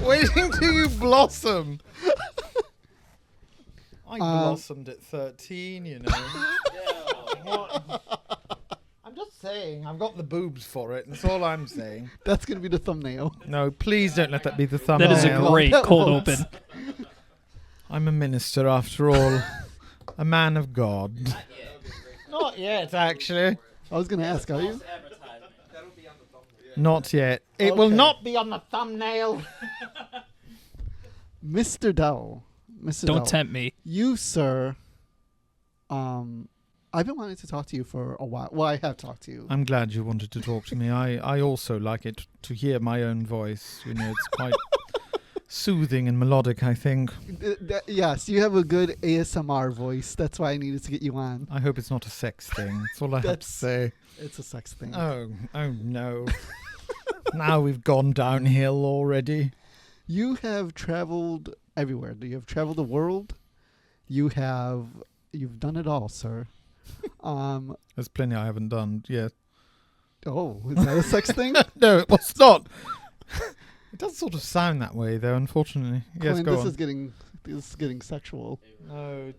Waiting till you blossom. I blossomed at 13, you know. I'm just saying, I've got the boobs for it. That's all I'm saying. That's going to be the thumbnail. No, please don't let that be the thumbnail. That is a great cold open. I'm a minister after all. A man of God. Not yet, actually. I was going to ask, are you? Not yet. It will not be on the thumbnail. Mr. Dell. Mr. Don't Dell, tempt me. You, sir, I've been wanting to talk to you for a while. Well, I have talked to you. I'm glad you wanted to talk to me. I also like it to hear my own voice. You know, it's quite soothing and melodic, I think. Yes, you have a good ASMR voice. That's why I needed to get you on. I hope it's not a sex thing. That's all I have to say. It's a sex thing. Oh no. Now we've gone downhill already. You have traveled everywhere. You have traveled the world. You've done it all, sir. There's plenty I haven't done yet. Oh, is that a sex thing? No, it was not. It does sort of sound that way, though. Unfortunately, yes. Colin, Go this on. is getting sexual. No, I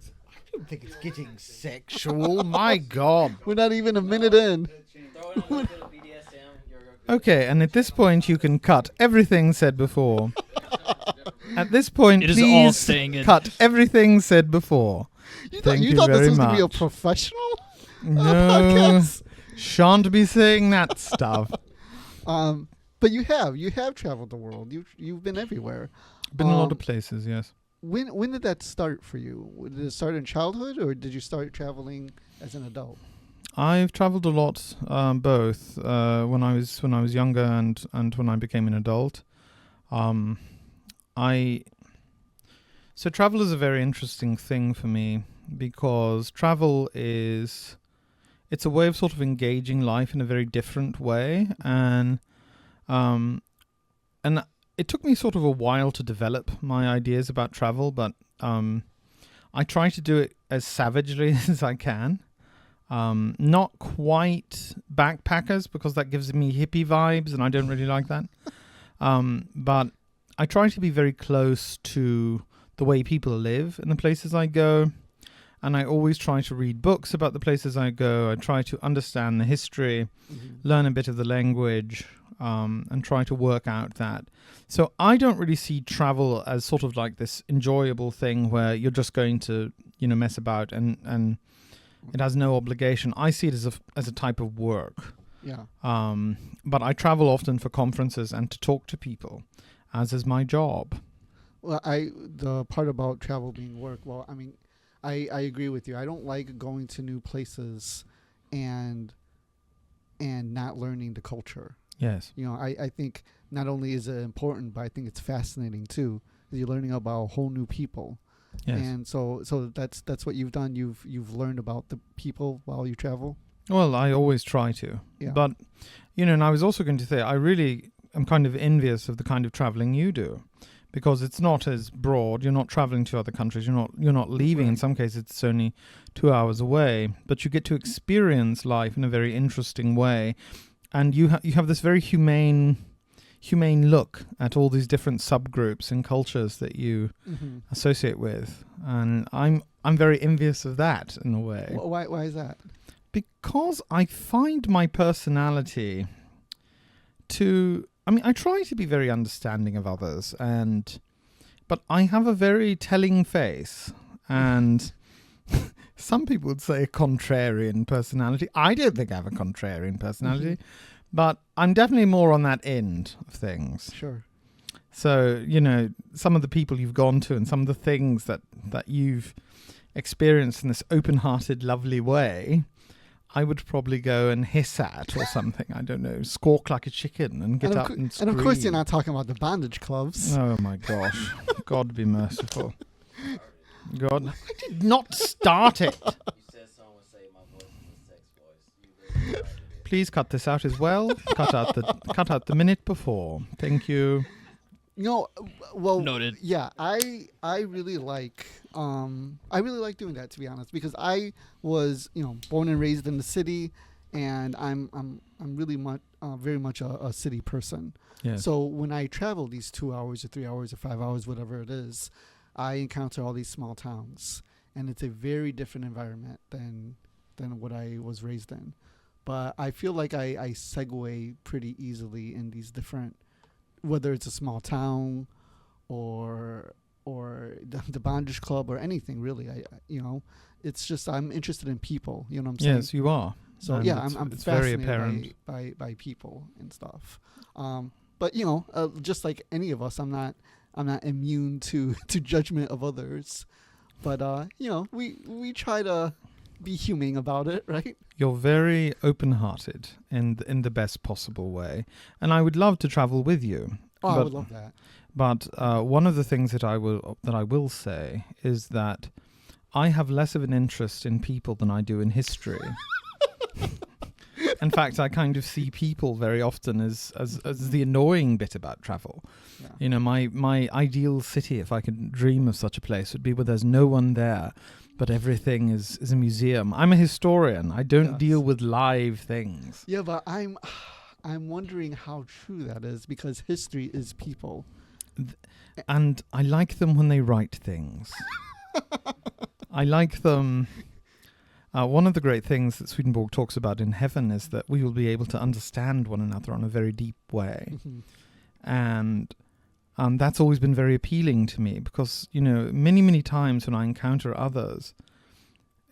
don't think it's getting sexual. My God. We're not even a minute in. Okay, and at this point, you can cut everything said before. At this point, It is all please staying in. cut everything said before. You Thank you thought this very was going to be a much. professional No, podcast? shan't be saying that stuff. But you have traveled the world. You've been everywhere. Been a lot of places, yes. When did that start for you? Did it start in childhood, or did you start traveling as an adult? I've traveled a lot, both when I was younger and when I became an adult. So travel is a very interesting thing for me because travel it's a way of sort of engaging life in a very different way, and it took me sort of a while to develop my ideas about travel, but I try to do it as savagely as I can. Not quite backpackers, because that gives me hippie vibes and I don't really like that. But I try to be very close to the way people live in the places I go. And I always try to read books about the places I go. I try to understand the history, learn a bit of the language, and try to work out that. So I don't really see travel as sort of like this enjoyable thing where you're just going to, mess about and it has no obligation. I see it as a type of work. Yeah. But I travel often for conferences and to talk to people, as is my job. Well, the part about travel being work, well, I mean, I agree with you. I don't like going to new places and not learning the culture. Yes. I think not only is it important, but I think it's fascinating too. You're learning about whole new people. Yes. And so that's what you've done. You've learned about the people while you travel. Well, I always try to. Yeah. But, and I was also going to say, I really am kind of envious of the kind of traveling you do, because it's not as broad. You're not traveling to other countries. You're not leaving. In some cases, it's only 2 hours away, but you get to experience life in a very interesting way. And you have this very humane look at all these different subgroups and cultures that you associate with, and I'm very envious of that in a way. Why is that? Because I find my personality I try to be very understanding of others, but I have a very telling face, and some people would say a contrarian personality. I don't think I have a contrarian personality. But I'm definitely more on that end of things. Sure. So, some of the people you've gone to and some of the things that you've experienced in this open-hearted, lovely way, I would probably go and hiss at or something. I don't know, squawk like a chicken and get up and scream. And of course you're not talking about the bondage clubs. Oh, my gosh. God be merciful. God, I did not start it. You said someone would say my voice is a sex voice. You really tried it. Please cut this out as well. Cut out the minute before. Thank you. Well, Noted. Yeah, I really like doing that, to be honest, because I was born and raised in the city, and I'm really much very much a city person. Yes. So when I travel these 2 hours or 3 hours or 5 hours, whatever it is, I encounter all these small towns, and it's a very different environment than what I was raised in. But I feel like I segue pretty easily in these different, whether it's a small town or the bondage club or anything really. It's just I'm interested in people. You know what I'm saying? Yes, you are. So And yeah, it's I'm very fascinated apparent. by people and stuff. But just like any of us, I'm not immune to judgment of others. But we try to be humane about it, right? You're very open-hearted in the best possible way, and I would love to travel with you. Oh, I But- would love that. But one of the things that I will say is that I have less of an interest in people than I do in history. In fact, I kind of see people very often as the annoying bit about travel. Yeah. You know, my ideal city, if I could dream of such a place, would be where there's no one there, but everything is a museum. I'm a historian. I don't Yes. deal with live things. Yeah, but I'm wondering how true that is, because history is people. And I like them when they write things. I like them. One of the great things that Swedenborg talks about in heaven is that we will be able to understand one another on a very deep way. Mhm. And that's always been very appealing to me because, many, many times when I encounter others,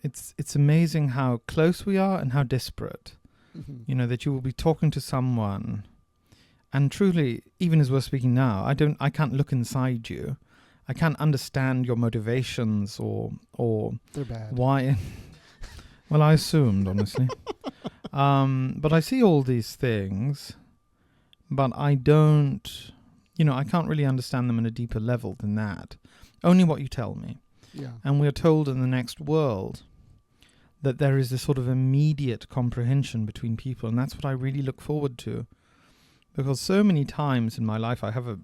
it's amazing how close we are and how disparate. Mhm. That you will be talking to someone, and truly, even as we're speaking now, I can't look inside you. I can't understand your motivations or They're bad. why. Well, I assumed, honestly. But I see all these things, but I don't, I can't really understand them on a deeper level than that. Only what you tell me. Yeah. And we're told in the next world that there is this sort of immediate comprehension between people, and that's what I really look forward to. Because so many times in my life I have a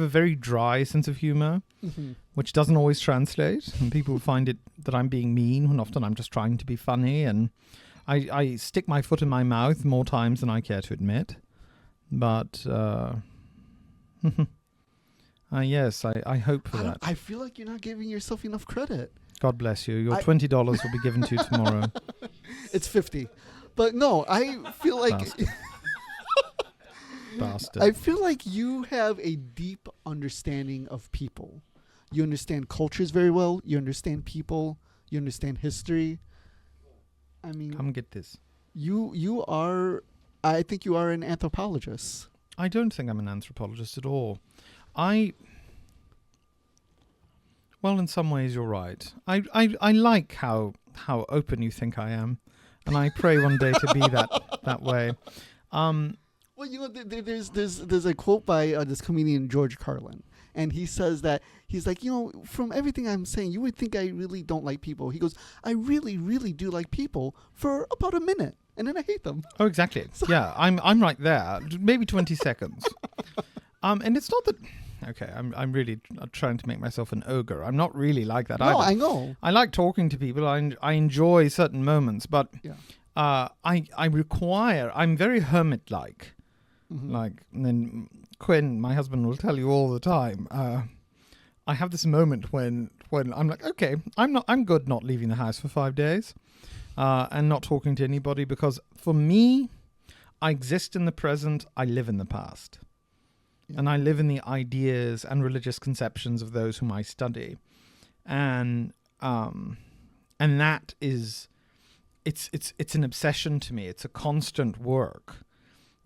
very dry sense of humor, Mhm. which doesn't always translate, and people find it that I'm being mean when often I'm just trying to be funny, and I stick my foot in my mouth more times than I care to admit. But yes, I hope for that. I feel like you're not giving yourself enough credit. God bless you. Your I- $20 will be given to you tomorrow. It's 50. But no, I feel like Bastard. Bastard. I feel like you have a deep understanding of people. You understand cultures very well. You understand people. You understand history. I mean, Come get this. you are. I think you are an anthropologist. I don't think I'm an anthropologist at all. Well, in some ways you're right. I like how open you think I am, and I pray one day to be that way. Well, there's a quote by this comedian George Carlin, and he says that he's like, from everything I'm saying, you would think I really don't like people. He goes, I really, really do like people for about a minute, and then I hate them. Oh, exactly. Yeah, I'm right there. Maybe 20 seconds. And it's not that. Okay, I'm really trying to make myself an ogre. I'm not really like that No, either. I know. I like talking to people. I enjoy certain moments, but Yeah. I'm very hermit-like. Mhm. Like, and then Quinn, my husband, will tell you all the time. I have this moment when I'm like, okay, I'm good not leaving the house for 5 days, and not talking to anybody, because for me, I exist in the present. I live in the past, Yeah. and I live in the ideas and religious conceptions of those whom I study, and that is, it's an obsession to me. It's a constant work.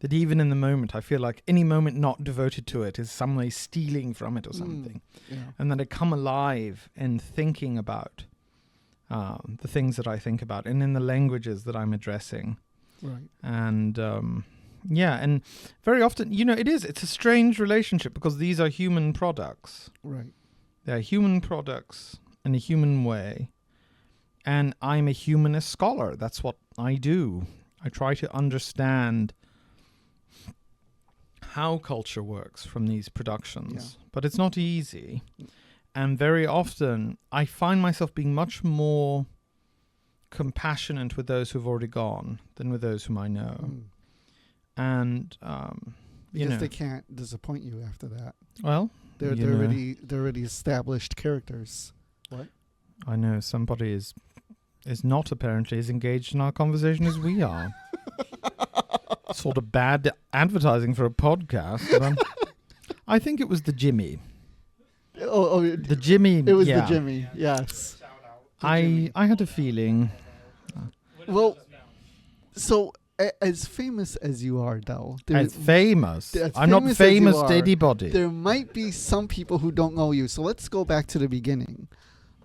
That even in the moment, I feel like any moment not devoted to it is some way stealing from it or something. Yeah. And that I come alive in thinking about the things that I think about and in the languages that I'm addressing. Right. And and very often, it's a strange relationship because these are human products. Right. They're human products in a human way. And I'm a humanist scholar. That's what I do. I try to understand how culture works from these productions, but it's not easy. And very often I find myself being much more compassionate with those who've already gone than with those whom I know. And because they can't disappoint you after that. well, They're you know, already established characters. What? I know somebody is not apparently as engaged in our conversation as we are. Sort of bad advertising for a podcast. But I think it was the Jimmy. The Jimmy. It was yeah. the Jimmy. Yes. I had a feeling. Well, so as famous as you are, Dell, As famous. as I'm not famous as you famous are, to anybody. there might be some people who don't know you. So let's go back to the beginning.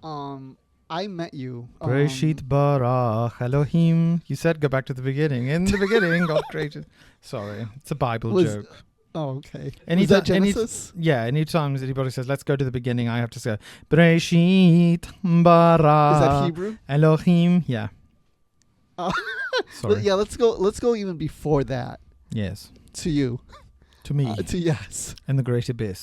I met you. Bereshit bara Elohim. You said go back to the beginning. In the beginning, God created. Sorry, it's a Bible joke. Oh, okay. Any Was that ti- any- Genesis? Yeah, anytime anybody says, let's go to the beginning, I have to say, Bereshit bara Is that Hebrew? Elohim. Yeah. Sorry. Yeah, let's go even before that Yes. to you. To me. Yes. And the great abyss.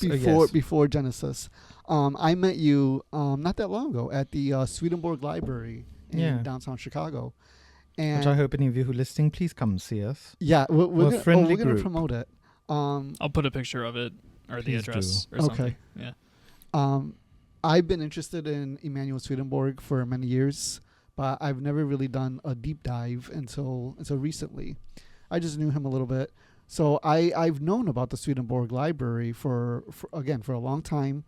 Before Genesis. I met you not that long ago at the Swedenborg Library in downtown Chicago. And Which I hope any of you who are listening, please come see us. yeah, we're a friendly going to group. promote it. I'll put a picture of it or the Please address or Okay. something. Yeah. I've been interested in Emanuel Swedenborg for many years, but I've never really done a deep dive until recently. I just knew him a little bit. So I've known about the Swedenborg Library for a long time,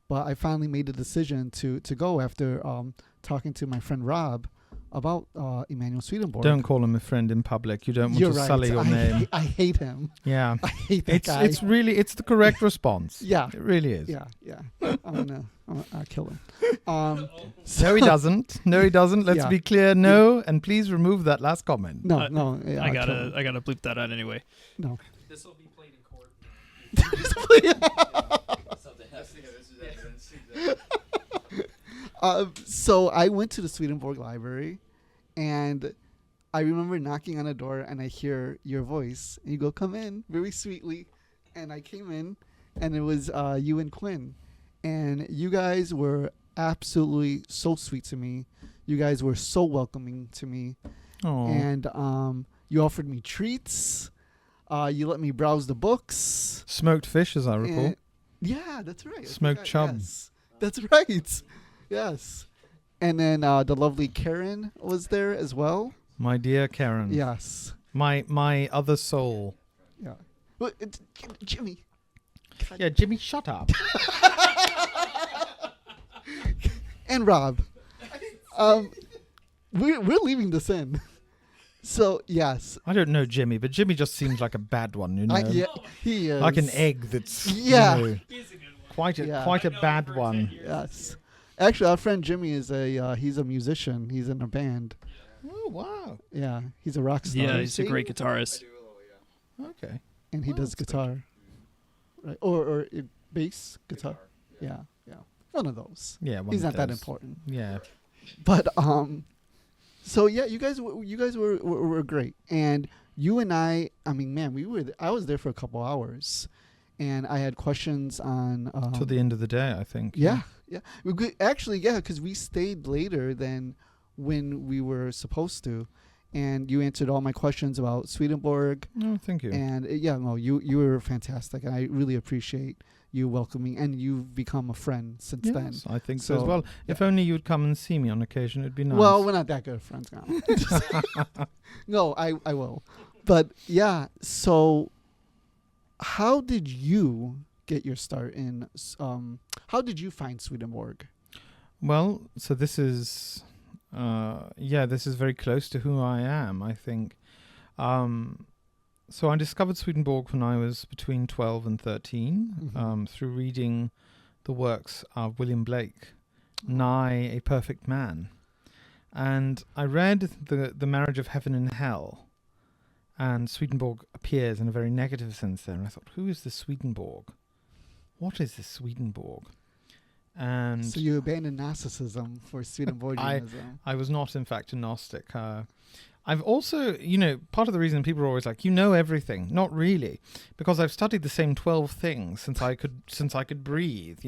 but I finally made the decision to go after talking to my friend Rob about Emanuel Swedenborg. Don't call him a friend in public. You don't want You're to right. sully your name. I hate him. Yeah. I hate that guy. It's the correct response. Yeah. It really is. Yeah. I'll kill him. No, he doesn't. No, he doesn't. Let's Yeah. be clear. No, and please remove that last comment. No. I Yeah, I'll kill him. I gotta bleep that out anyway. No. This will be played in court. Something else. So I went to the Swedenborg Library, and I remember knocking on a door, and I hear your voice, and you go, "Come in," very sweetly, and I came in, and it was you and Quinn, and you guys were absolutely so sweet to me. You guys were so welcoming to me, Oh. and you offered me treats. You let me browse the books. Smoked fish, as I recall. And- yeah, that's right. I Smoked forgot, chub. Yes. That's right. Yes. And then the lovely Karen was there as well. My dear Karen. Yes. My other soul. Yeah. Well, Jimmy. God. Yeah, Jimmy, shut up. And Rob. We're leaving this in. So, yes. I don't know Jimmy, but Jimmy just seems like a bad one, you know. Yeah, he is. Like an egg that's Yeah. you know, quite a bad one. Yes. Actually, our friend Jimmy is he's a musician. He's in a band. Oh wow. Yeah, he's a rock star. Yeah, he's a See? great guitarist. Okay. And he does guitar. Right. Or bass guitar. Yeah. One of those. Yeah, one He's of not that those. important. Yeah. But so yeah, you guys were great. And you and I mean, man, I was there for a couple hours, and I had questions on Till the end of the day, I think. Yeah. Actually, because we stayed later than when we were supposed to, and you answered all my questions about Swedenborg. Oh, thank you. And you were fantastic, and I really appreciate you welcoming, and you've become a friend since then. Yes, I think so as So, well. yeah. If only you'd come and see me on occasion, it'd be nice. Well, we're not that good of friends now. No, I will. But yeah, so how did you get your start in? How did you find Swedenborg? Well, so this is, this is very close to who I am, I think. So I discovered Swedenborg when I was between 12 and 13 Mhm. through reading the works of William Blake, nigh A Perfect Man. And I read the Marriage of Heaven and Hell, and Swedenborg appears in a very negative sense there. And I thought, who is this Swedenborg? What is this Swedenborg? And So you abandoned Gnosticism for Swedenborgianism. I was not, in fact, a Gnostic. I've also, part of the reason people are always like, everything. Not really, because I've studied the same 12 things since I could breathe.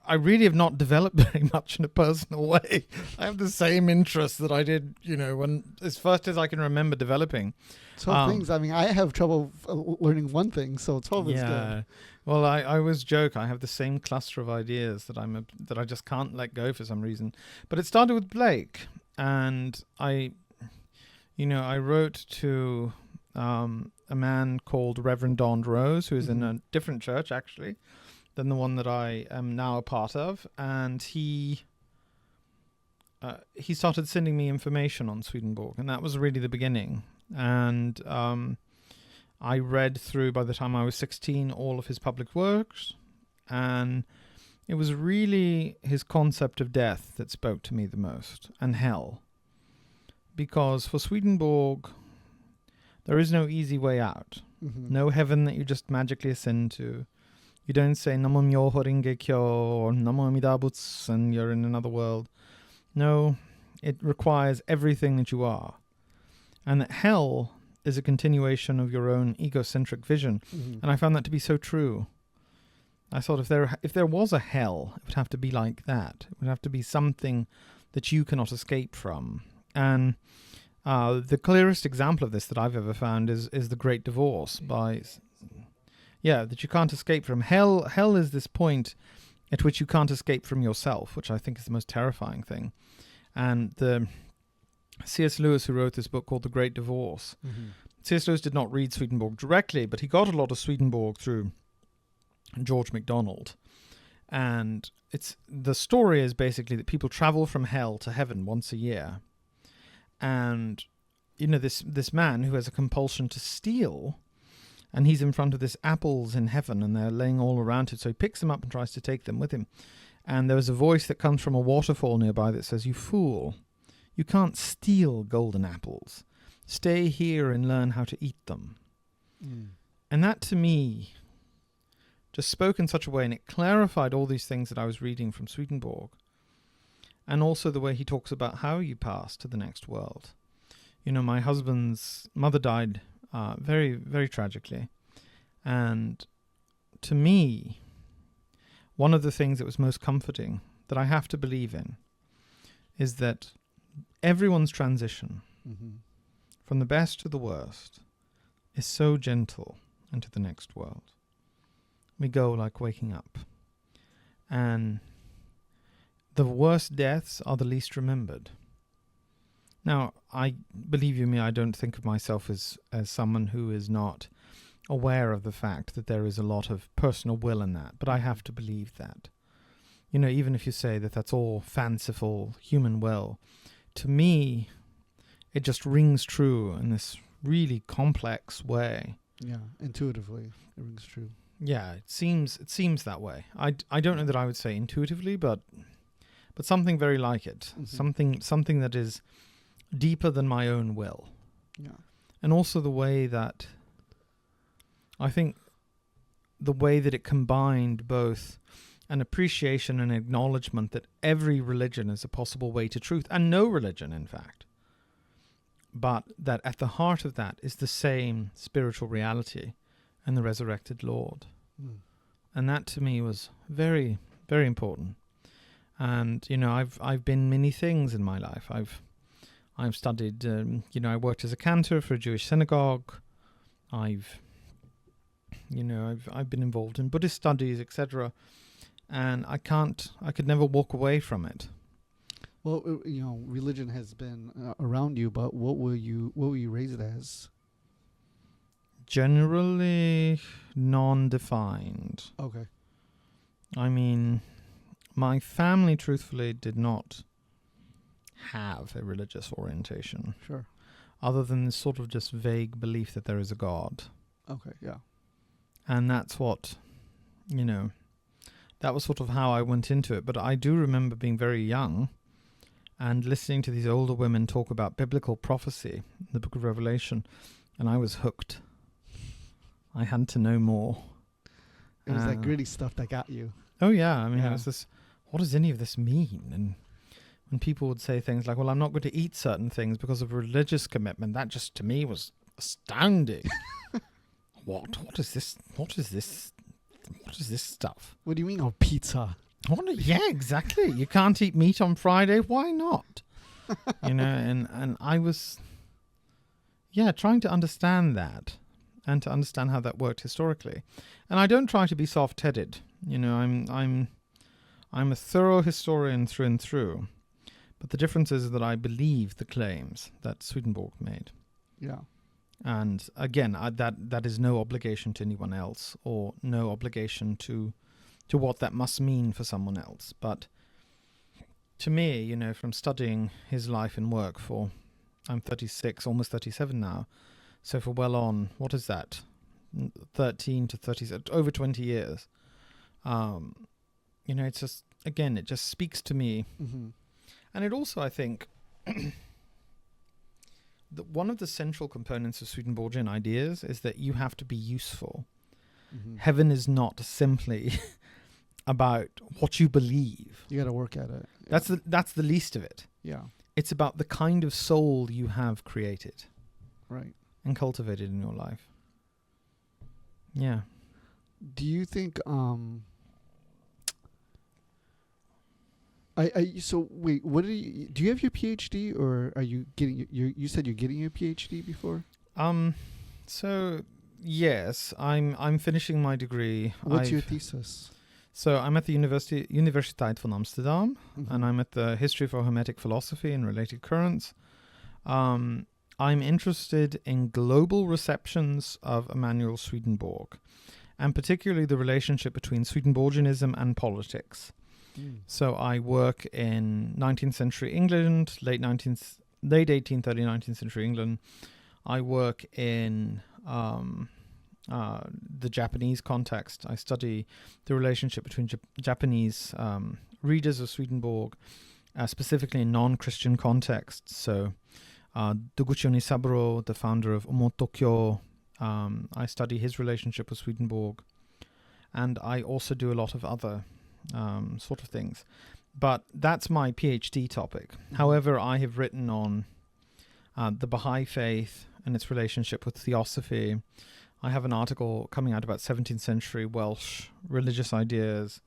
I really have not developed very much in a personal way. I have the same interests that I did, when as first as I can remember developing. 12 things. I mean, I have trouble learning one thing, so 12 is good. Well, I always joke I have the same cluster of ideas that I just can't let go for some reason. But it started with Blake, and I wrote to a man called Reverend Dell Rose, who is in a different church actually than the one that I am now a part of, and he started sending me information on Swedenborg, and that was really the beginning. And I read through, by the time I was 16, all of his public works, and it was really his concept of death that spoke to me the most, and hell. Because for Swedenborg, there is no easy way out. No heaven that you just magically ascend to. You don't say Namo Myoho Renge Kyo or Namo Amida Butsu and you're in another world. No, it requires everything that you are. And that hell is a continuation of your own egocentric vision. And I found that to be so true. I thought if there was a hell, it would have to be like that. It would have to be something that you cannot escape from. And the clearest example of this that I've ever found is The Great Divorce that you can't escape from. Hell is this point at which you can't escape from yourself, which I think is the most terrifying thing. And the C.S. Lewis, who wrote this book called The Great Divorce, C.S. Lewis did not read Swedenborg directly, but he got a lot of Swedenborg through George MacDonald. And the story is basically that people travel from hell to heaven once a year. And, this man who has a compulsion to steal, and he's in front of this apples in heaven, and they're laying all around it. So he picks them up and tries to take them with him. And there is a voice that comes from a waterfall nearby that says, "You fool, you can't steal golden apples. Stay here and learn how to eat them." And that, to me, just spoke in such a way, and it clarified all these things that I was reading from Swedenborg. And also the way he talks about how you pass to the next world. My husband's mother died very, very tragically. And to me, one of the things that was most comforting that I have to believe in is that everyone's transition from the best to the worst is so gentle into the next world. We go like waking up. And the worst deaths are the least remembered. Now, believe you me, I don't think of myself as someone who is not aware of the fact that there is a lot of personal will in that, but I have to believe that. Even if you say that that's all fanciful human will, to me, it just rings true in this really complex way. Yeah, intuitively, it rings true. Yeah, it seems that way. I don't know that I would say intuitively, but something very like it. Something that is deeper than my own will. Yeah. And also the way that it combined both an appreciation and acknowledgement that every religion is a possible way to truth, and no religion, in fact. But that at the heart of that is the same spiritual reality and the resurrected Lord. And that to me was very, very important. And, I've been many things in my life. I've studied, I worked as a cantor for a Jewish synagogue. I've been involved in Buddhist studies, etc. And I could never walk away from it. Well, religion has been around you, but what were you raised as? Generally non-defined. Okay. I mean, my family, truthfully, did not have a religious orientation. Sure. Other than this sort of just vague belief that there is a God. Okay, yeah. And that's what, that was sort of how I went into it. But I do remember being very young and listening to these older women talk about biblical prophecy, the book of Revelation, and I was hooked. I had to know more. It was that gritty stuff that got you. Oh, yeah. I mean, it was this, what does any of this mean? And when people would say things like, well, I'm not going to eat certain things because of religious commitment, that just, to me, was astounding. What is this? What is this stuff? What do you mean, pizza? Yeah, exactly. You can't eat meat on Friday. Why not? And I was, trying to understand that and to understand how that worked historically. And I don't try to be soft-headed. I'm a thorough historian through and through. But the difference is that I believe the claims that Swedenborg made. Yeah. And again, that is no obligation to anyone else, or no obligation to what that must mean for someone else. But to me, from studying his life and work I'm 36, almost 37 now, so for well on, what is that, 13 to 30, over 20 years, it's just, again, it just speaks to me. Mm-hmm. And it also, I think, that one of the central components of Swedenborgian ideas is that you have to be useful. Mm-hmm. Heaven is not simply about what you believe. You got to work at it. That's the least of it. Yeah. It's about the kind of soul you have created. Right. And cultivated in your life. Yeah. Do you think so wait, what do you have your PhD, or are you getting you said you're getting your PhD before? So yes, I'm finishing my degree. What's your thesis? So I'm at the University of Amsterdam, Mm-hmm. and I'm at the History for Hermetic Philosophy and Related Currents. I'm interested in global receptions of Emanuel Swedenborg, and particularly the relationship between Swedenborgianism and politics. So I work in 19th century England, late 1830, 19th century England. I work in the Japanese context. I study the relationship between Japanese readers of Swedenborg, specifically in non-Christian contexts. So Doguchi Onisaburo, the founder of Omotokyo, I study his relationship with Swedenborg. And I also do a lot of other sort of things. But that's my PhD topic. Mm-hmm. However, I have written on the Baha'i faith and its relationship with theosophy. I have an article coming out about 17th century Welsh religious ideas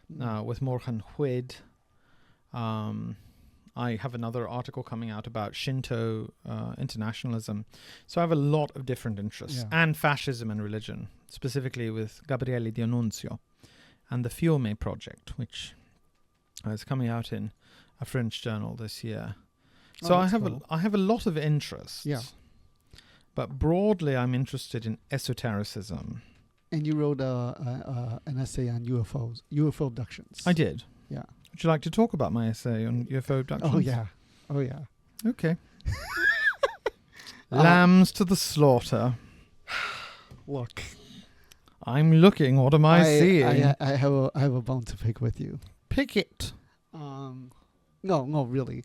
with Morgan Hwyd. I have another article coming out about Shinto internationalism. So I have a lot of different interests. Yeah. And fascism and religion, specifically with Gabriele D'Annunzio and the Fiume project, which is coming out in a French journal this year. So I have a lot of interests. Yeah. But broadly, I'm interested in esotericism. And you wrote an essay on UFO abductions. I did. Yeah. Would you like to talk about my essay on UFO abductions? Oh yeah. Okay. Lambs to the slaughter. Look, I'm looking. What am I seeing? I have a bone to pick with you. Pick it. No, really.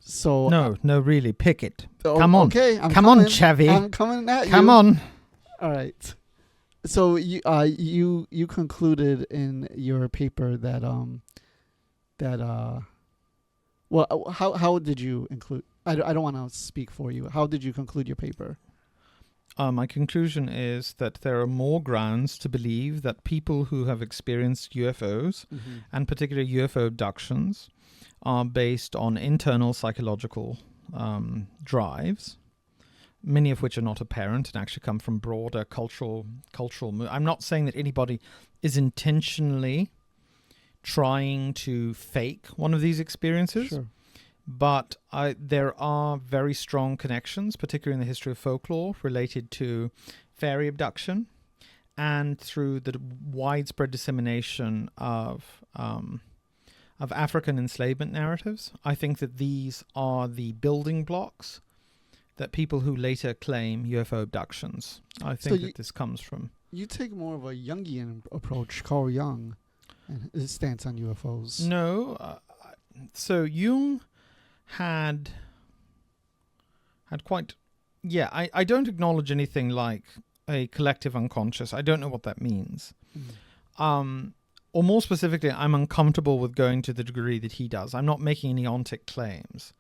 So No, really, pick it. Oh, Come on. Okay, Come on, Chevy. I'm coming at you. Come on. All right. So you concluded in your paper that well, how did you include? I don't want to speak for you. How did you conclude your paper? My conclusion is that there are more grounds to believe that people who have experienced UFOs, Mm-hmm. and particularly UFO abductions, are based on internal psychological drives, many of which are not apparent and actually come from broader cultural. I'm not saying that anybody is intentionally trying to fake one of these experiences. Sure. But there are very strong connections, particularly in the history of folklore, related to fairy abduction, and through the widespread dissemination of African enslavement narratives. I think that these are the building blocks that people who later claim UFO abductions. I think that this comes from. You take more of a Jungian approach, Carl Jung, and his stance on UFOs. No, so Jung had quite, I don't acknowledge anything like a collective unconscious. I don't know what that means. Or more specifically, I'm uncomfortable with going to the degree that he does. I'm not making any ontic claims.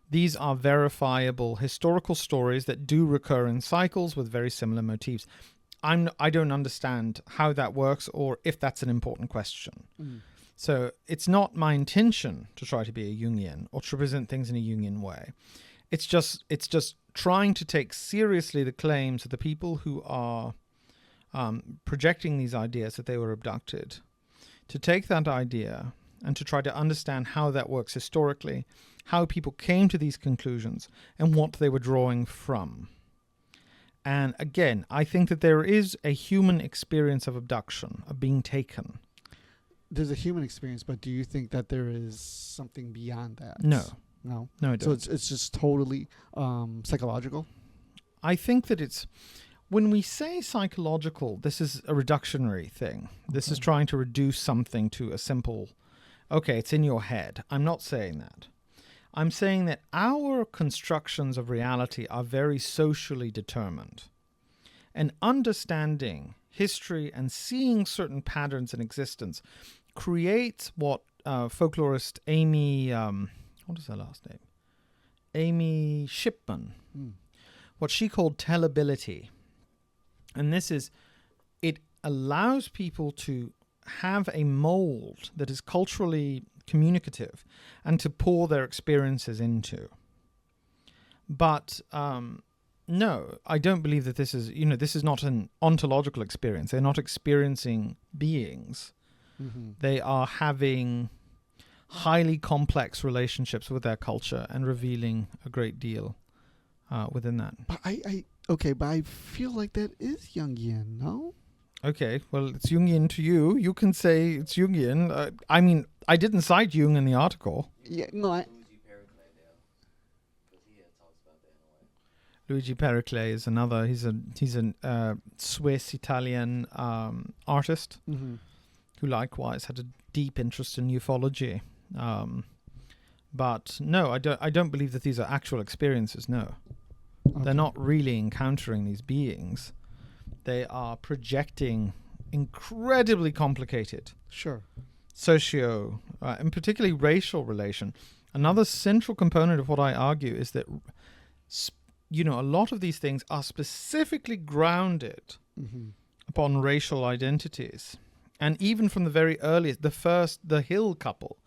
These are verifiable historical stories that do recur in cycles with very similar motifs. I don't understand how that works or if that's an important question. So it's not my intention to try to be a Jungian or to present things in a Jungian way. It's just trying to take seriously the claims of the people who are projecting these ideas that they were abducted, to take that idea and to try to understand how that works historically, how people came to these conclusions, and what they were drawing from. And again, I think that there is a human experience of abduction, of being taken. There's a human experience, but do you think that there is something beyond that? No. No. No, I don't. So it's just totally psychological? I think that it's, when we say psychological, this is a reductionary thing. This is trying to reduce something to a simple, okay, it's in your head. I'm not saying that. I'm saying that our constructions of reality are very socially determined. And understanding history and seeing certain patterns in existence creates what folklorist Amy, what is her last name? Amy Shipman, what she called tellability. And this is, it allows people to have a mold that is culturally communicative and to pour their experiences into. But no, I don't believe that this is, this is not an ontological experience. They're not experiencing beings. Mm-hmm. They are having highly complex relationships with their culture and revealing a great deal within that. But but I feel like that is Jungian, no? Okay, well, it's Jungian to you. You can say it's Jungian. I mean, I didn't cite Jung in the article. Yeah, no, Luigi Pericles is another. He's a Swiss Italian artist who likewise had a deep interest in ufology. But no, I don't believe that these are actual experiences. No, they're not really encountering these beings. They are projecting incredibly complicated socio and particularly racial relation. Another central component of what I argue is that a lot of these things are specifically grounded upon racial identities. And even from the very earliest, the Hill couple,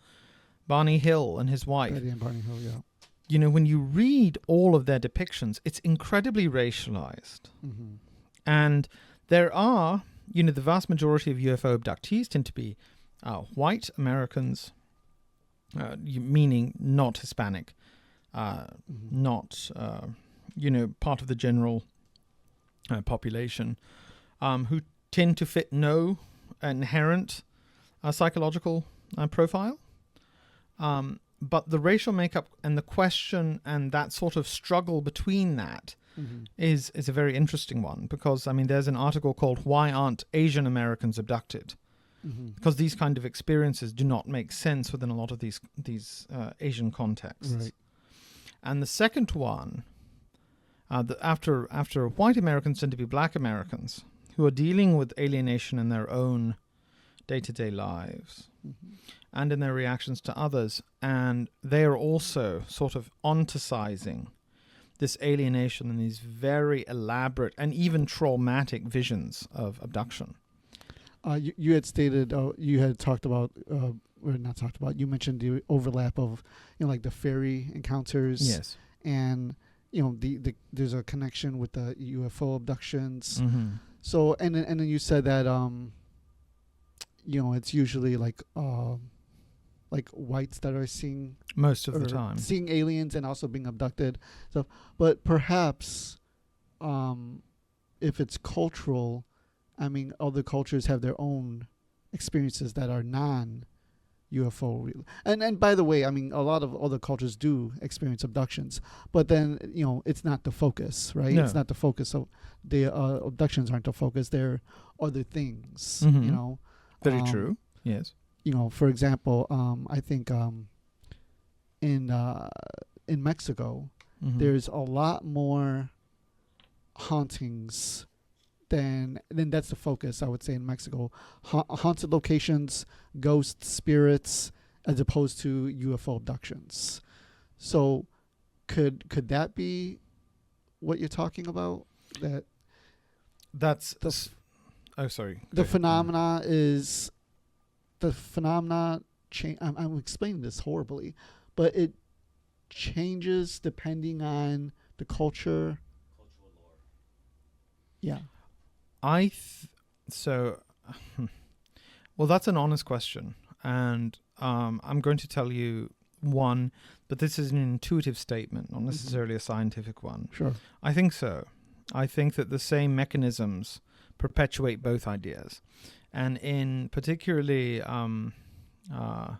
Barney Hill and his wife. Betty and Barney Hill, yeah. When you read all of their depictions, it's incredibly racialized. And there are, the vast majority of UFO abductees tend to be white Americans, meaning not Hispanic, not, part of the general population, who tend to fit no inherent psychological profile. But the racial makeup and the question and that sort of struggle between that is a very interesting one, because, there's an article called "Why Aren't Asian Americans Abducted?" Because these kind of experiences do not make sense within a lot of these Asian contexts. Right. And the second one, after white Americans tend to be black Americans who are dealing with alienation in their own day-to-day lives and in their reactions to others, and they are also sort of onticizing this alienation and these very elaborate and even traumatic visions of abduction. You had stated, you had talked about, you mentioned the overlap of, like the fairy encounters. Yes. And, there's a connection with the UFO abductions. So, and then you said that, it's usually like whites that are seeing most of the time seeing aliens and also being abducted. So, but perhaps, if it's cultural, other cultures have their own experiences that are non-UFO. And by the way, a lot of other cultures do experience abductions, but then, it's not the focus, right? No. It's not the focus. So the abductions aren't the focus. They're other things, Very true. Yes. For example, I think in Mexico, there's a lot more hauntings than that's the focus, I would say, in Mexico. Haunted locations, ghost spirits, as opposed to UFO abductions. So could that be what you're talking about? That's... oh, sorry. The phenomena is the phenomena change. I'm explaining this horribly, but it changes depending on the culture. Cultural lore. Yeah. Well, that's an honest question, and I'm going to tell you one, but this is an intuitive statement, not necessarily a scientific one. Sure. I think so. I think that the same mechanisms perpetuate both ideas, and in particularly, I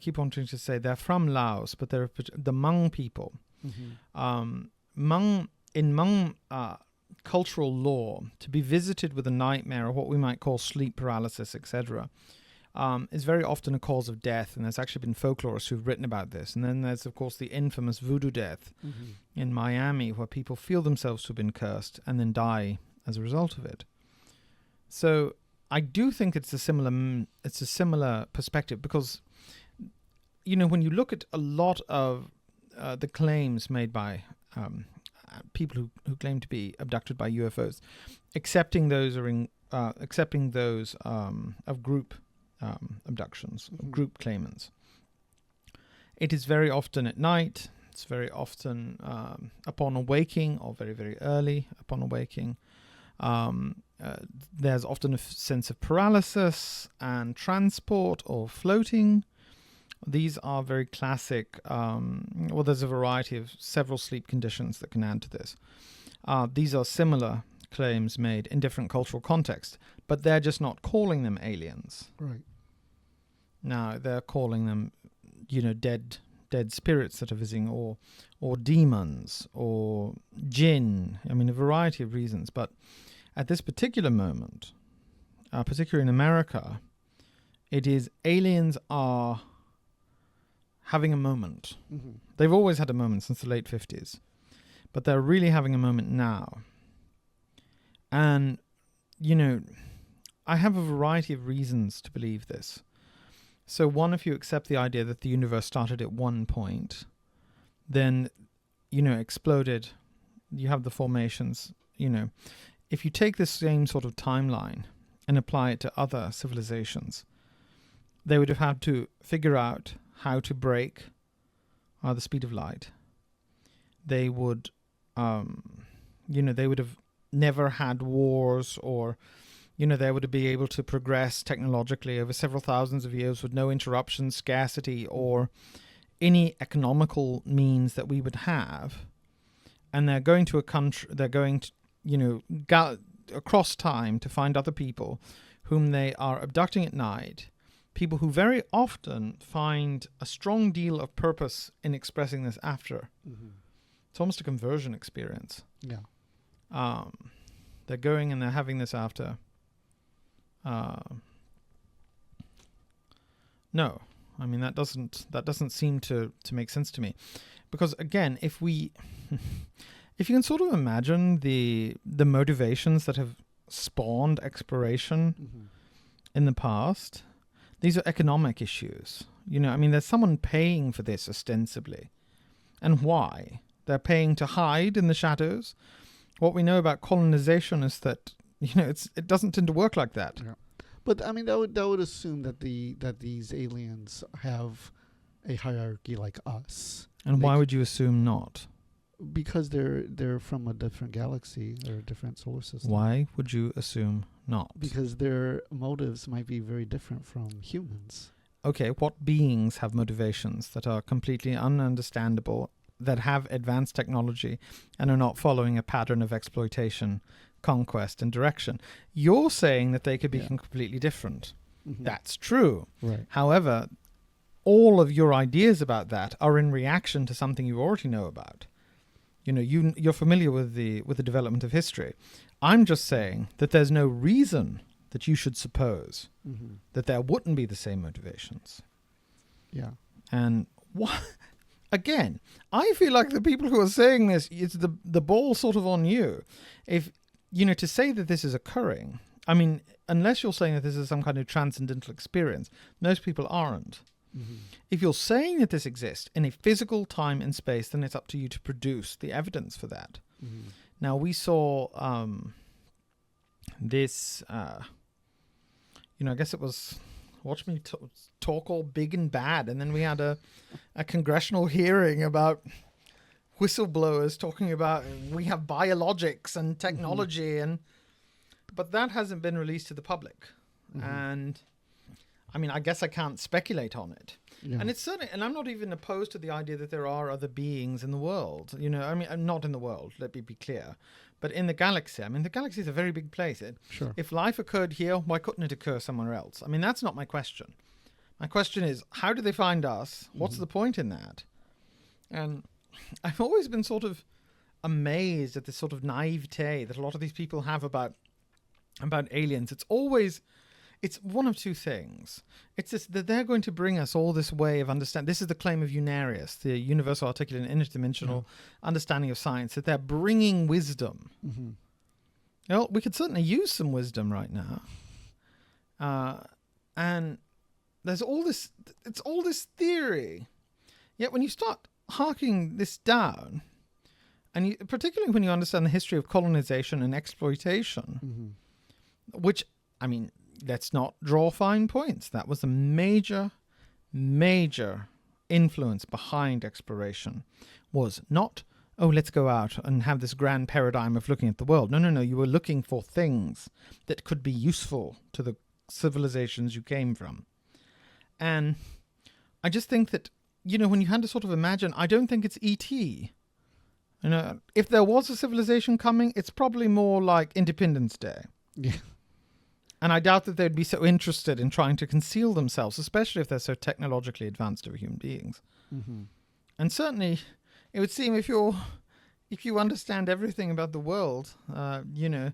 keep wanting to say they're from Laos, but they're the Hmong people. Hmong cultural lore, to be visited with a nightmare or what we might call sleep paralysis, etc., is very often a cause of death, and there's actually been folklorists who've written about this. And then there's, of course, the infamous voodoo death in Miami, where people feel themselves to have been cursed and then die as a result of it. So I do think it's a similar perspective, because, you know, when you look at a lot of the claims made by people who claim to be abducted by UFOs, accepting those of group abductions, of group claimants, it is very often at night. It's very often upon awaking, or very, very early upon awaking. There's often a sense of paralysis and transport or floating. These are very classic. Well, there's a variety of several sleep conditions that can add to this. These are similar claims made in different cultural contexts, but they're just not calling them aliens. Right. Now they're calling them, you know, dead spirits that are visiting, or demons, or jinn. I mean, a variety of reasons. But at this particular moment, particularly in America, it is aliens are having a moment. They've always had a moment since the late 50s, but they're really having a moment now. And, you know, I have a variety of reasons to believe this. So one, if you accept the idea that the universe started at one point, then, you know, exploded, you have the formations, you know. If you take this same sort of timeline and apply it to other civilizations, they would have had to figure out how to break the speed of light. They would, you know, they would have never had wars, or, you know, they would be able to progress technologically over several thousands of years with no interruption, scarcity, or any economical means that we would have. And they're going to a country, they're going to, you know, across time to find other people whom they are abducting at night, people who very often find a strong deal of purpose in expressing this after. It's almost a conversion experience. Yeah. They're going and they're having this after. No, I mean, that doesn't seem to make sense to me, because again, if you can sort of imagine the motivations that have spawned exploration in the past, these are economic issues. You know, I mean, there's someone paying for this ostensibly, and why? They're paying to hide in the shadows. What we know about colonization is that, you know, it doesn't tend to work like that. Yeah. But I mean, that would assume that these aliens have a hierarchy like us. And why would you assume not? Because they're from a different galaxy or a different solar system. Why would you assume not? Because their motives might be very different from humans. Okay, what beings have motivations that are completely ununderstandable, that have advanced technology and are not following a pattern of exploitation, conquest, and direction? You're saying that they could be completely different. That's true. Right. However, all of your ideas about that are in reaction to something you already know about. You know, you're familiar with the development of history. I'm just saying that there's no reason that you should suppose that there wouldn't be the same motivations. Yeah. And again, I feel like the people who are saying this, it's the ball sort of on you. If, you know, to say that this is occurring, I mean, unless you're saying that this is some kind of transcendental experience, most people aren't. If you're saying that this exists in a physical time and space, then it's up to you to produce the evidence for that. Now, we saw this, you know, I guess it was Watch me talk all big and bad. And then we had a congressional hearing about whistleblowers talking about we have biologics and technology, but that hasn't been released to the public. And I mean, I guess I can't speculate on it. Yeah. And it's certainly, and I'm not even opposed to the idea that there are other beings in the world. You know, I mean, not in the world, let me be clear, but in the galaxy. I mean, the galaxy is a very big place. Sure. If life occurred here, why couldn't it occur somewhere else? I mean, that's not my question. My question is, how do they find us? What's the point in that? And I've always been sort of amazed at this sort of naivete that a lot of these people have about aliens. It's one of two things. It's this, that they're going to bring us all this way of understanding. This is the claim of Unarius, the universal, articulate, and interdimensional understanding of science, that they're bringing wisdom. Well, we could certainly use some wisdom right now. And there's all this, it's all this theory. Yet when you start harking this down, and particularly when you understand the history of colonization and exploitation, which, I mean, let's not draw fine points. That was a major, major influence behind exploration. Was not, oh, let's go out and have this grand paradigm of looking at the world. No. You were looking for things that could be useful to the civilizations you came from. And I just think that, you know, when you had to sort of imagine, I don't think it's E.T. You know, if there was a civilization coming, it's probably more like Independence Day. Yeah. And I doubt that they'd be so interested in trying to conceal themselves, especially if they're so technologically advanced over human beings. And certainly, it would seem if you understand everything about the world, you know,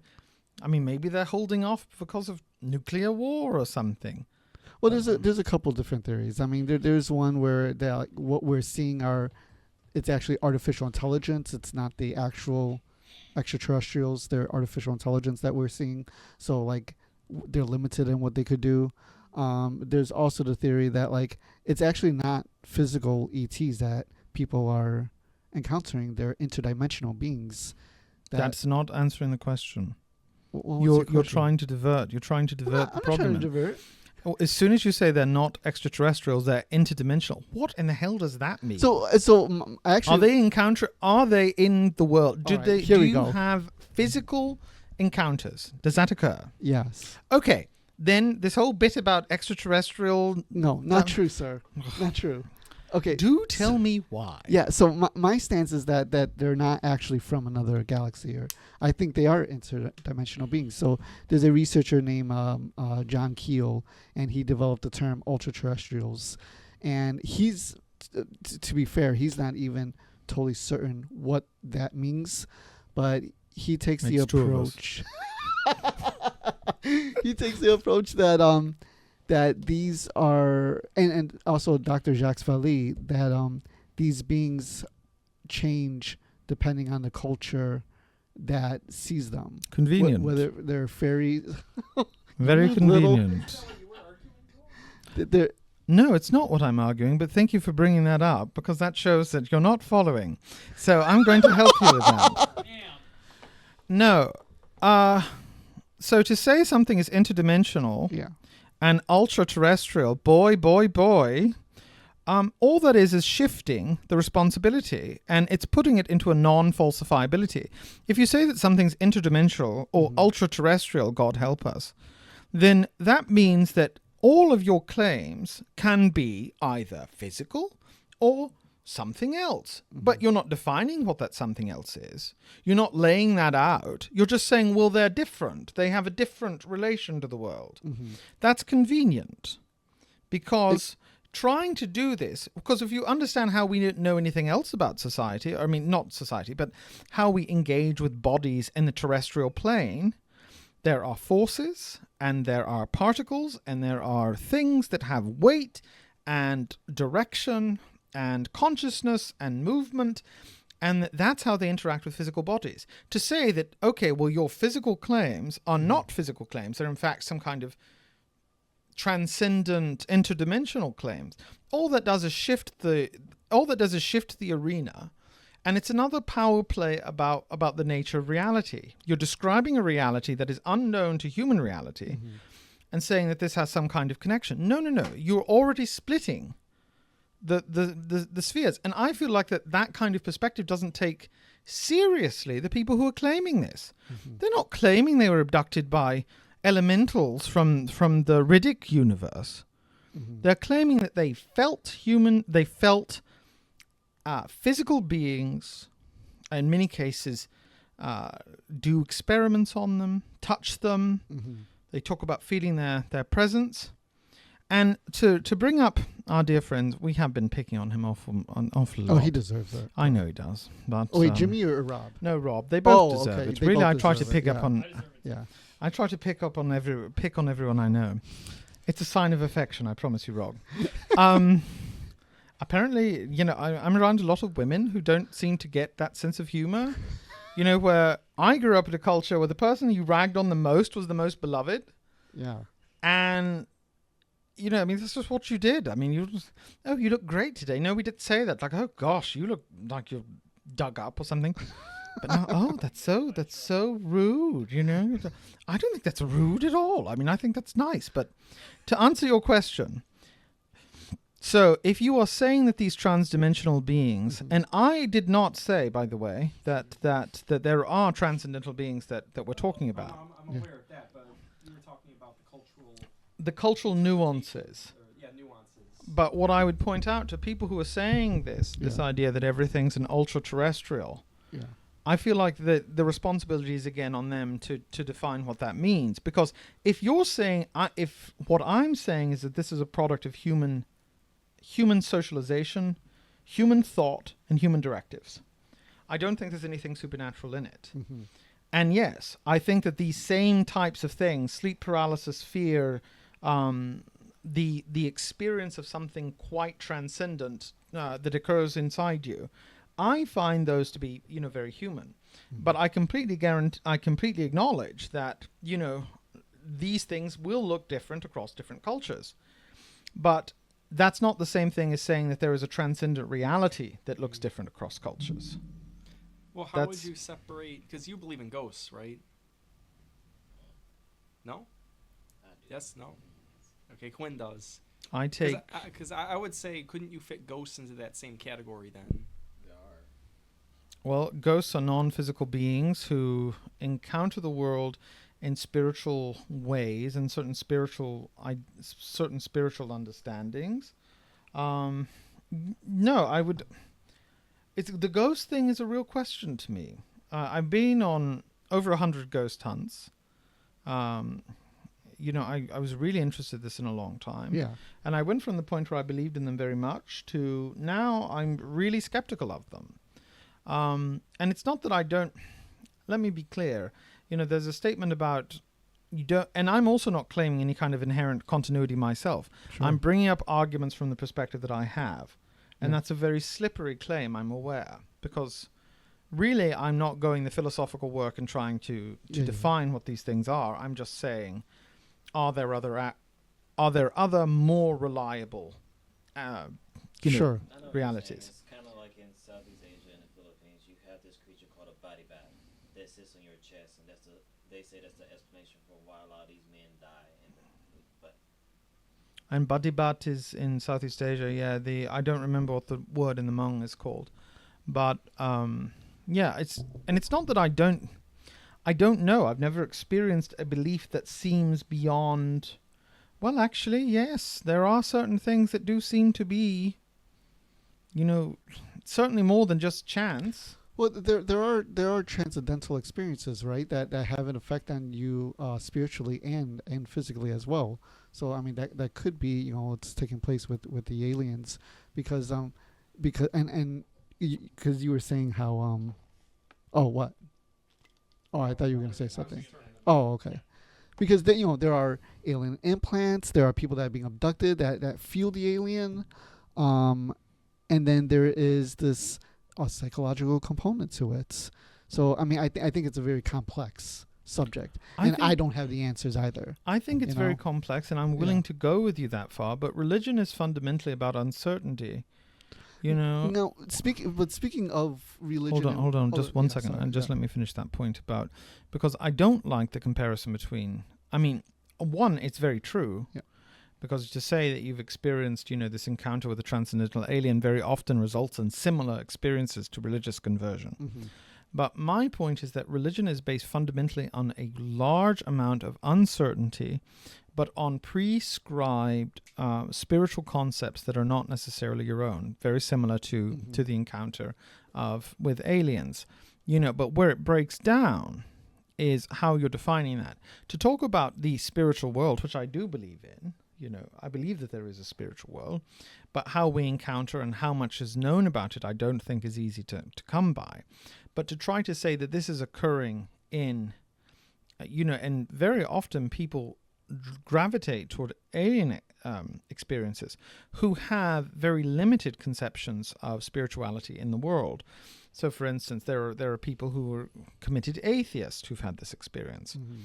I mean, maybe they're holding off because of nuclear war or something. Well, there's a couple different theories. I mean, there's one where what we're seeing it's actually artificial intelligence. It's not the actual extraterrestrials. They're artificial intelligence that we're seeing. So, like, they're limited in what they could do. There's also the theory that, like, it's actually not physical ETs that people are encountering. They're interdimensional beings. That's not answering the question. You're trying to divert. You're trying to divert the problem. I'm not trying to divert. Well, as soon as you say they're not extraterrestrials, they're interdimensional. What in the hell does that mean? So actually, Are they in the world? Do you go. have physical encounters? Does that occur? Yes. Okay. Then this whole bit about extraterrestrial... No, not true, sir. Not true. Okay. Do tell me why. Yeah, so my stance is that they're not actually from another galaxy. Or I think they are interdimensional beings. So there's a researcher named John Keel, and he developed the term ultra-terrestrials. And he's, to be fair, he's not even totally certain what that means, but he takes the approach. He takes the approach that that these are, and also Dr. Jacques Vallée, that these beings change depending on the culture that sees them. Convenient. Whether they're fairies. Very convenient. No, it's not what I'm arguing, but thank you for bringing that up, because that shows that you're not following. So I'm going to help you with that. No. So to say something is interdimensional and ultra-terrestrial, boy, all that is shifting the responsibility, and it's putting it into a non-falsifiability. If you say that something's interdimensional or ultra-terrestrial, God help us, then that means that all of your claims can be either physical or something else. But you're not defining what that something else is. You're not laying that out. You're just saying, well, they're different. They have a different relation to the world. That's convenient, because trying to do this, because if you understand how we don't know anything else about society, I mean, not society, but how we engage with bodies in the terrestrial plane, there are forces and there are particles and there are things that have weight and direction and consciousness and movement, and that's how they interact with physical bodies. To say that, okay, well, your physical claims are not physical claims, they're in fact some kind of transcendent interdimensional claims, all that does is shift the arena, and it's another power play about the nature of reality. You're describing a reality that is unknown to human reality, and saying that this has some kind of connection. No. You're already splitting the spheres. And I feel like that kind of perspective doesn't take seriously the people who are claiming this. Mm-hmm. They're not claiming they were abducted by elementals from the Riddick universe. Mm-hmm. They're claiming that they felt human, they felt physical beings, in many cases, do experiments on them, touch them. Mm-hmm. They talk about feeling their presence. And to bring up our dear friend, we have been picking on him awful lot. Oh, he deserves it. I know he does. But Oh, wait, Jimmy or Rob? No, Rob. They both deserve okay. it. They Really, I both try to deserve pick it, up yeah. on. Yeah. I try to pick on everyone I know. It's a sign of affection, I promise you, Rob. Apparently, I'm around a lot of women who don't seem to get that sense of humor. Where I grew up in a culture where the person you ragged on the most was the most beloved. Yeah. And, that's just what you did. I mean, you look great today. No, we did say that. Like, oh gosh, you look like you're dug up or something. But no, that's so rude, I don't think that's rude at all. I mean, I think that's nice. But to answer your question, so if you are saying that these transdimensional beings, and I did not say, by the way, that there are transcendental beings that we're talking about. I'm aware of that, but you were talking about the cultural nuances. Nuances. But what I would point out to people who are saying this idea that everything's an ultra-terrestrial, Yeah. I feel like the responsibility is again on them to define what that means. Because if you're saying, if what I'm saying is that this is a product of human socialization, human thought, and human directives, I don't think there's anything supernatural in it. Mm-hmm. And yes, I think that these same types of things, sleep paralysis, fear, the experience of something quite transcendent that occurs inside you, I find those to be, very human. Mm-hmm. But I completely acknowledge that, these things will look different across different cultures. But that's not the same thing as saying that there is a transcendent reality that looks different across cultures. Well, how would you separate? Because you believe in ghosts, right? No? Yes, no? Okay, Quinn does. I take... Because I would say, couldn't you fit ghosts into that same category then? Well, ghosts are non-physical beings who encounter the world in spiritual ways and certain spiritual understandings. No, I would... the ghost thing is a real question to me. I've been on over 100 ghost hunts. I was really interested in this in a long time. Yeah. And I went from the point where I believed in them very much to now I'm really skeptical of them. And it's not that I don't... Let me be clear. There's a statement about... You don't, and I'm also not claiming any kind of inherent continuity myself. Sure. I'm bringing up arguments from the perspective that I have. And that's a very slippery claim, I'm aware. Because really, I'm not going the philosophical work and trying to define what these things are. I'm just saying, are there other more reliable Sure. realities? It's kind of like in Southeast Asia and the Philippines, you have this creature called a body bat that sits on your chest, and they say that's the explanation for why a lot of these men die. And Badibat is in Southeast Asia. Yeah, I don't remember what the word in the Hmong is called, but it's not that I don't know. I've never experienced a belief that seems beyond. Well, actually, yes, there are certain things that do seem to be, certainly more than just chance. Well, there are transcendental experiences, right, that have an effect on you spiritually and physically as well. So I mean that could be what's taking place with the aliens, because you were saying how what? Oh, I thought you were going to say something. Oh, okay. Because there are alien implants, there are people that are being abducted that feel the alien, and then there is this psychological component to it. So I mean, I think it's a very complex subject, I don't have the answers either. I think it's very complex, and I'm willing to go with you that far. But religion is fundamentally about uncertainty. No, speaking of religion. Hold on, just one second, and just let me finish that point because I don't like the comparison between. I mean, one, it's very true. Yeah. Because to say that you've experienced, this encounter with a transcendental alien very often results in similar experiences to religious conversion. Mm-hmm. But my point is that religion is based fundamentally on a large amount of uncertainty, but on prescribed spiritual concepts that are not necessarily your own, very similar to the encounter with aliens. But where it breaks down is how you're defining that. To talk about the spiritual world, which I do believe in, I believe that there is a spiritual world, but how we encounter and how much is known about it, I don't think is easy to come by. But to try to say that this is occurring in, and very often people gravitate toward alien experiences who have very limited conceptions of spirituality in the world. So, for instance, there are people who are committed atheists who've had this experience. Mm-hmm.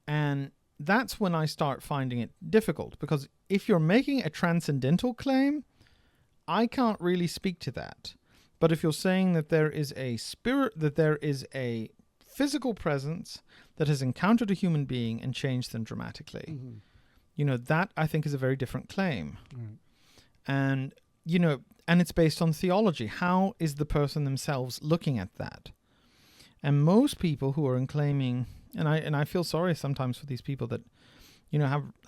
And that's when I start finding it difficult, because if you're making a transcendental claim, I can't really speak to that. But if you're saying that there is a spirit, that there is a physical presence that has encountered a human being and changed them dramatically, that I think is a very different claim. Right. And, and it's based on theology. How is the person themselves looking at that? And most people who are claiming, and I feel sorry sometimes for these people that,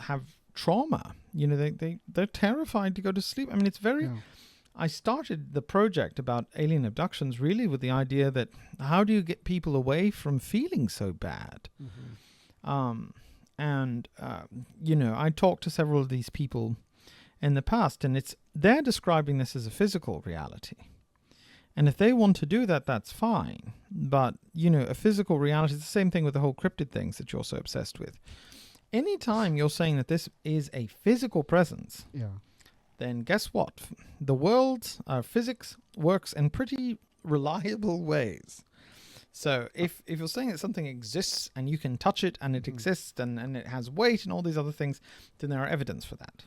have trauma. They're terrified to go to sleep. I mean, it's very. Yeah. I started the project about alien abductions really with the idea that how do you get people away from feeling so bad? Mm-hmm. I talked to several of these people in the past, and they're describing this as a physical reality. And if they want to do that, that's fine. But, a physical reality is the same thing with the whole cryptid things that you're so obsessed with. Anytime you're saying that this is a physical presence, then guess what? The world, physics, works in pretty reliable ways. So if you're saying that something exists and you can touch it and it exists and it has weight and all these other things, then there are evidence for that.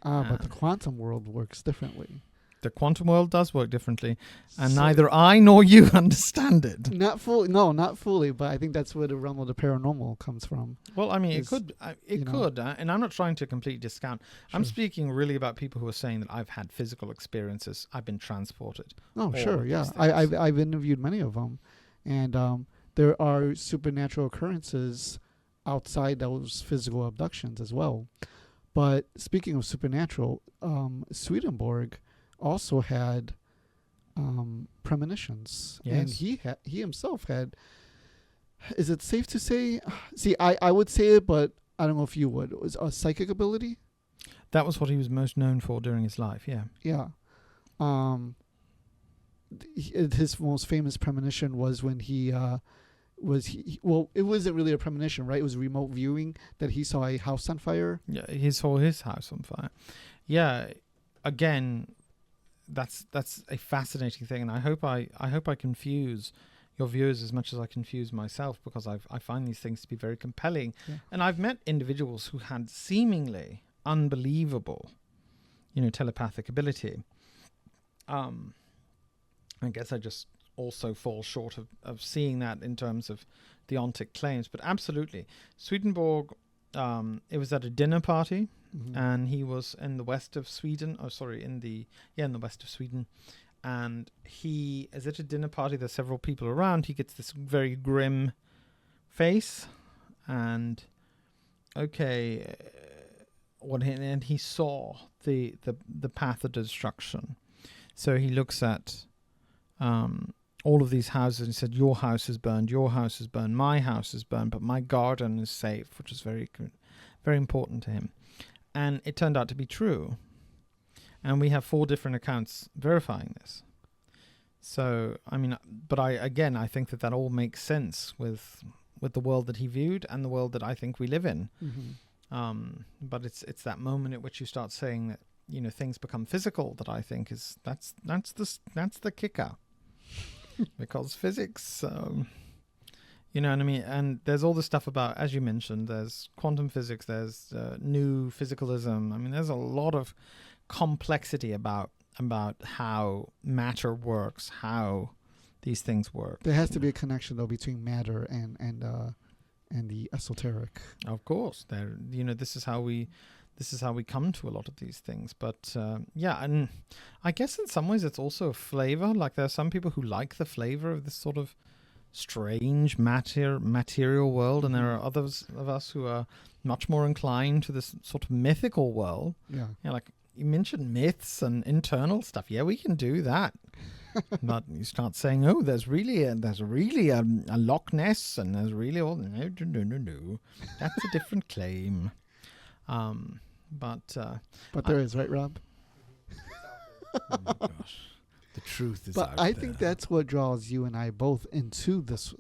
But the quantum world works differently. The quantum world does work differently, and neither I nor you understand it. Not fully, no, not fully, but I think that's where the realm of the paranormal comes from. Well, I mean, it could, and I'm not trying to completely discount. Sure. I'm speaking really about people who are saying that I've had physical experiences, I've been transported. Oh, sure, yeah. I've interviewed many of them, and there are supernatural occurrences outside those physical abductions as well. But speaking of supernatural, Swedenborg also had premonitions. Yes. And he himself had, is it safe to say, I would say it, but I don't know if you would. It was a psychic ability. That was what he was most known for during his life, yeah. Yeah. His most famous premonition was when it wasn't really a premonition, right? It was remote viewing that he saw a house on fire. Yeah, he saw his house on fire. Yeah, again, that's a fascinating thing, and I hope I confuse your viewers as much as I confuse myself, because I find these things to be very compelling. Yeah. And I've met individuals who had seemingly unbelievable, telepathic ability. I guess I just also fall short of seeing that in terms of deontic claims, but absolutely. Swedenborg, it was at a dinner party, and he was in the west of Sweden, in the west of Sweden, and he is at a dinner party, there's several people around, he gets this very grim face, and and he saw the path of destruction. So he looks at all of these houses and he said, your house is burned, my house is burned, but my garden is safe, which is very, very important to him. And it turned out to be true. And we have 4 different accounts verifying this. So, I mean, but I think that all makes sense with the world that he viewed and the world that I think we live in. But it's that moment at which you start saying that, things become physical that I think that's the kicker. Because physics, you know what I mean? And there's all this stuff about, as you mentioned, there's quantum physics, there's new physicalism. I mean, there's a lot of complexity about how matter works, how these things work. There has to be a connection, though, between matter and and the esoteric. Of course, there. This is how we come to a lot of these things. But yeah, and I guess in some ways it's also a flavor. Like there are some people who like the flavor of this sort of strange material world, and there are others of us who are much more inclined to this sort of mythical world. Yeah. Like you mentioned myths and internal stuff. Yeah, we can do that. But you start saying, oh, there's really a Loch Ness, and there's really all no. That's a different claim. But there is, right, Rob? Oh my gosh, the truth is. But I think that's what draws you and I both into this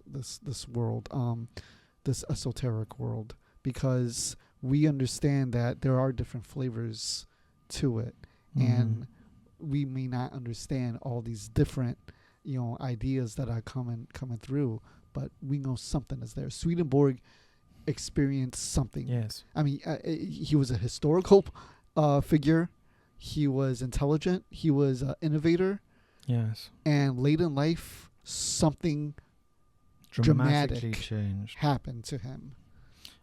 world, this esoteric world, because we understand that there are different flavors to it, and we may not understand all these different, ideas that are coming through, but we know something is there. Swedenborg experienced something. Yes. I mean, he was a historical figure. He was intelligent. He was an innovator. Yes. And late in life, something dramatically dramatic changed happened to him.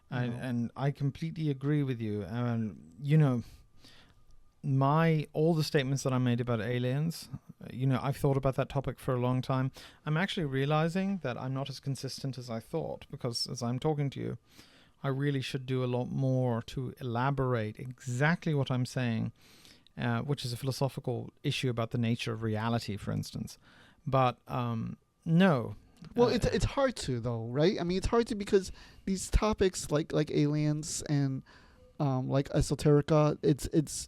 And I completely agree with you. All the statements that I made about aliens, I've thought about that topic for a long time. I'm actually realizing that I'm not as consistent as I thought, because as I'm talking to you, I really should do a lot more to elaborate exactly what I'm saying, which is a philosophical issue about the nature of reality, for instance. But no. Well, it's hard to, though, right? I mean, it's hard to, because these topics like aliens and like esoterica,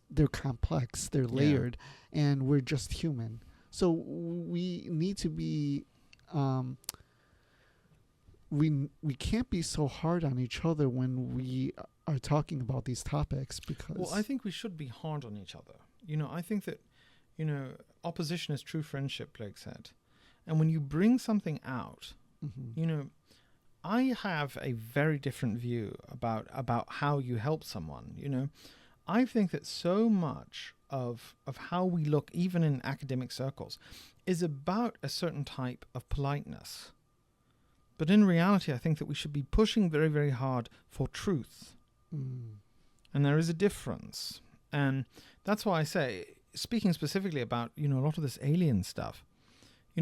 they're complex, they're layered, and we're just human. So we need to be, we can't be so hard on each other when we are talking about these topics, because. Well, I think we should be hard on each other. I think that, opposition is true friendship, Blake said. And when you bring something out, I have a very different view about how you help someone. I think that so much of how we look, even in academic circles, is about a certain type of politeness. But in reality, I think that we should be pushing very, very hard for truth. And there is a difference. And that's why I say, speaking specifically about, a lot of this alien stuff,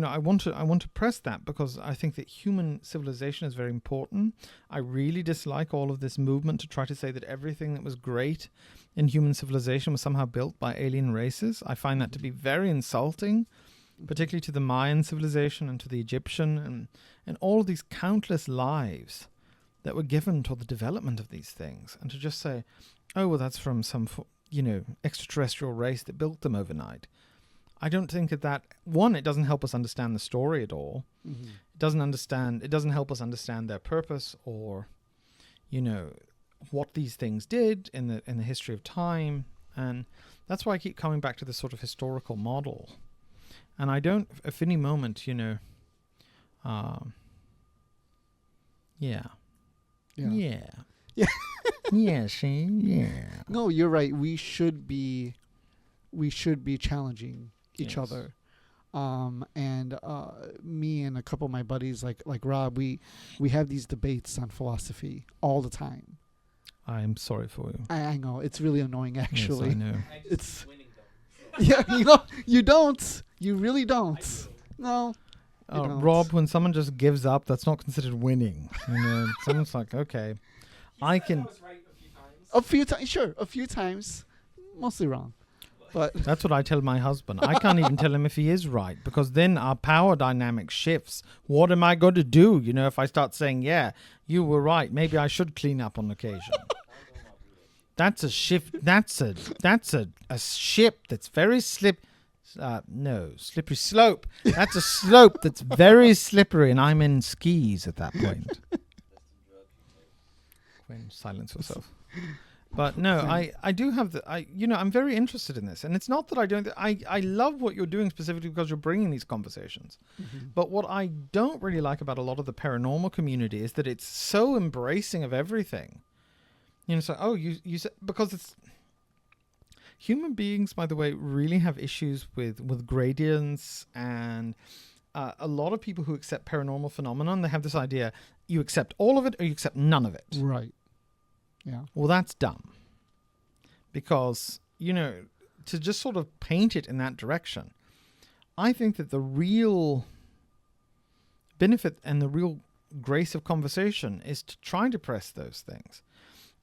I want to press that, because I think that human civilization is very important. I really dislike all of this movement to try to say that everything that was great in human civilization was somehow built by alien races. I find that to be very insulting, particularly to the Mayan civilization and to the Egyptian, and all of these countless lives that were given to the development of these things. And to just say, oh, well, that's from some, extraterrestrial race that built them overnight. I don't think that one, it doesn't help us understand the story at all. It doesn't help us understand their purpose, or, what these things did in the history of time. And that's why I keep coming back to this sort of historical model. And I don't, if any moment, Yeah. Yeah, see? Yeah. No, you're right. We should be challenging each other. And me and a couple of my buddies, like Rob, we have these debates on philosophy all the time. I'm sorry for you. I know, it's really annoying, actually. Yes, I know. It's winning though. You don't. You really don't. No. Rob, when someone just gives up, that's not considered winning. Someone's like, okay, I can. A few times, sure. A few times, mostly wrong. But that's what I tell my husband. I can't even tell him if he is right, because then our power dynamic shifts. What am I going to do? If I start saying, yeah, you were right, maybe I should clean up on occasion. That's a shift. That's a ship that's very slippery slope. That's a slope that's very slippery, and I'm in skis at that point. Quinn, silence yourself. But no, I do have I'm very interested in this, and it's not that I don't. I love what you're doing specifically because you're bringing these conversations. But what I don't really like about a lot of the paranormal community is that it's so embracing of everything. So you said, because it's human beings, by the way, really have issues with gradients, and a lot of people who accept paranormal phenomenon, they have this idea you accept all of it or you accept none of it. Right. Yeah. Well, that's dumb. Because, to just sort of paint it in that direction, I think that the real benefit and the real grace of conversation is to try to press those things.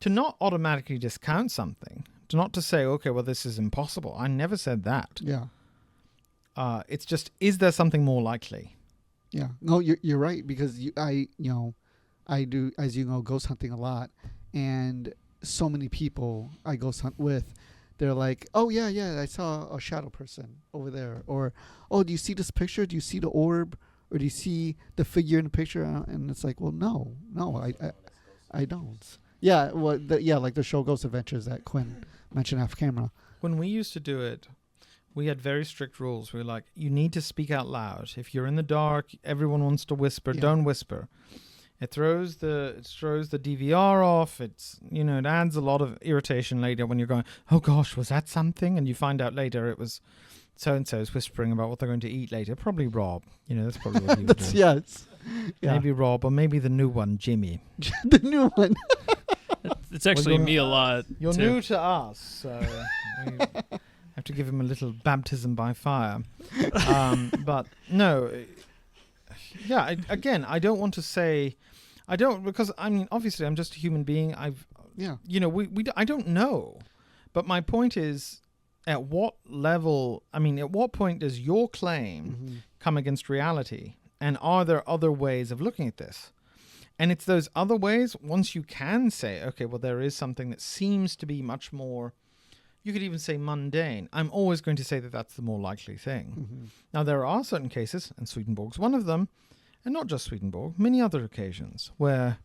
To not automatically discount something. To not to say, okay, well, this is impossible. I never said that. Yeah. It's just, is there something more likely? Yeah. No, you're right, because I do, as you know, ghost hunting a lot, and so many people I ghost hunt with, they're like, oh yeah, I saw a shadow person over there, or oh, do you see this picture? Do you see the orb, or do you see the figure in the picture? And it's like, well, no, I don't. Yeah, well, like the show Ghost Adventures that Quinn mentioned off camera. When we used to do it, we had very strict rules. We were like, you need to speak out loud. If you're in the dark, everyone wants to whisper. Yeah. Don't whisper. It throws the DVR off. It adds a lot of irritation later when you're going, oh gosh, was that something? And you find out later it was so-and-so's whispering about what they're going to eat later. Probably Rob. That's probably what he would do. Yes. Yeah. Maybe Rob, or maybe the new one, Jimmy. The new one. It's actually you're- me a lot. You're too. new to us, so we have to give him a little baptism by fire. But no, yeah. I don't want to say, because obviously I'm just a human being. Yeah. I don't know, but my point is, at what level? At what point does your claim come against reality? And are there other ways of looking at this? And it's those other ways, once you can say, okay, well, there is something that seems to be much more, you could even say mundane. I'm always going to say that that's the more likely thing. Now, there are certain cases, and Swedenborg's one of them, and not just Swedenborg, many other occasions, where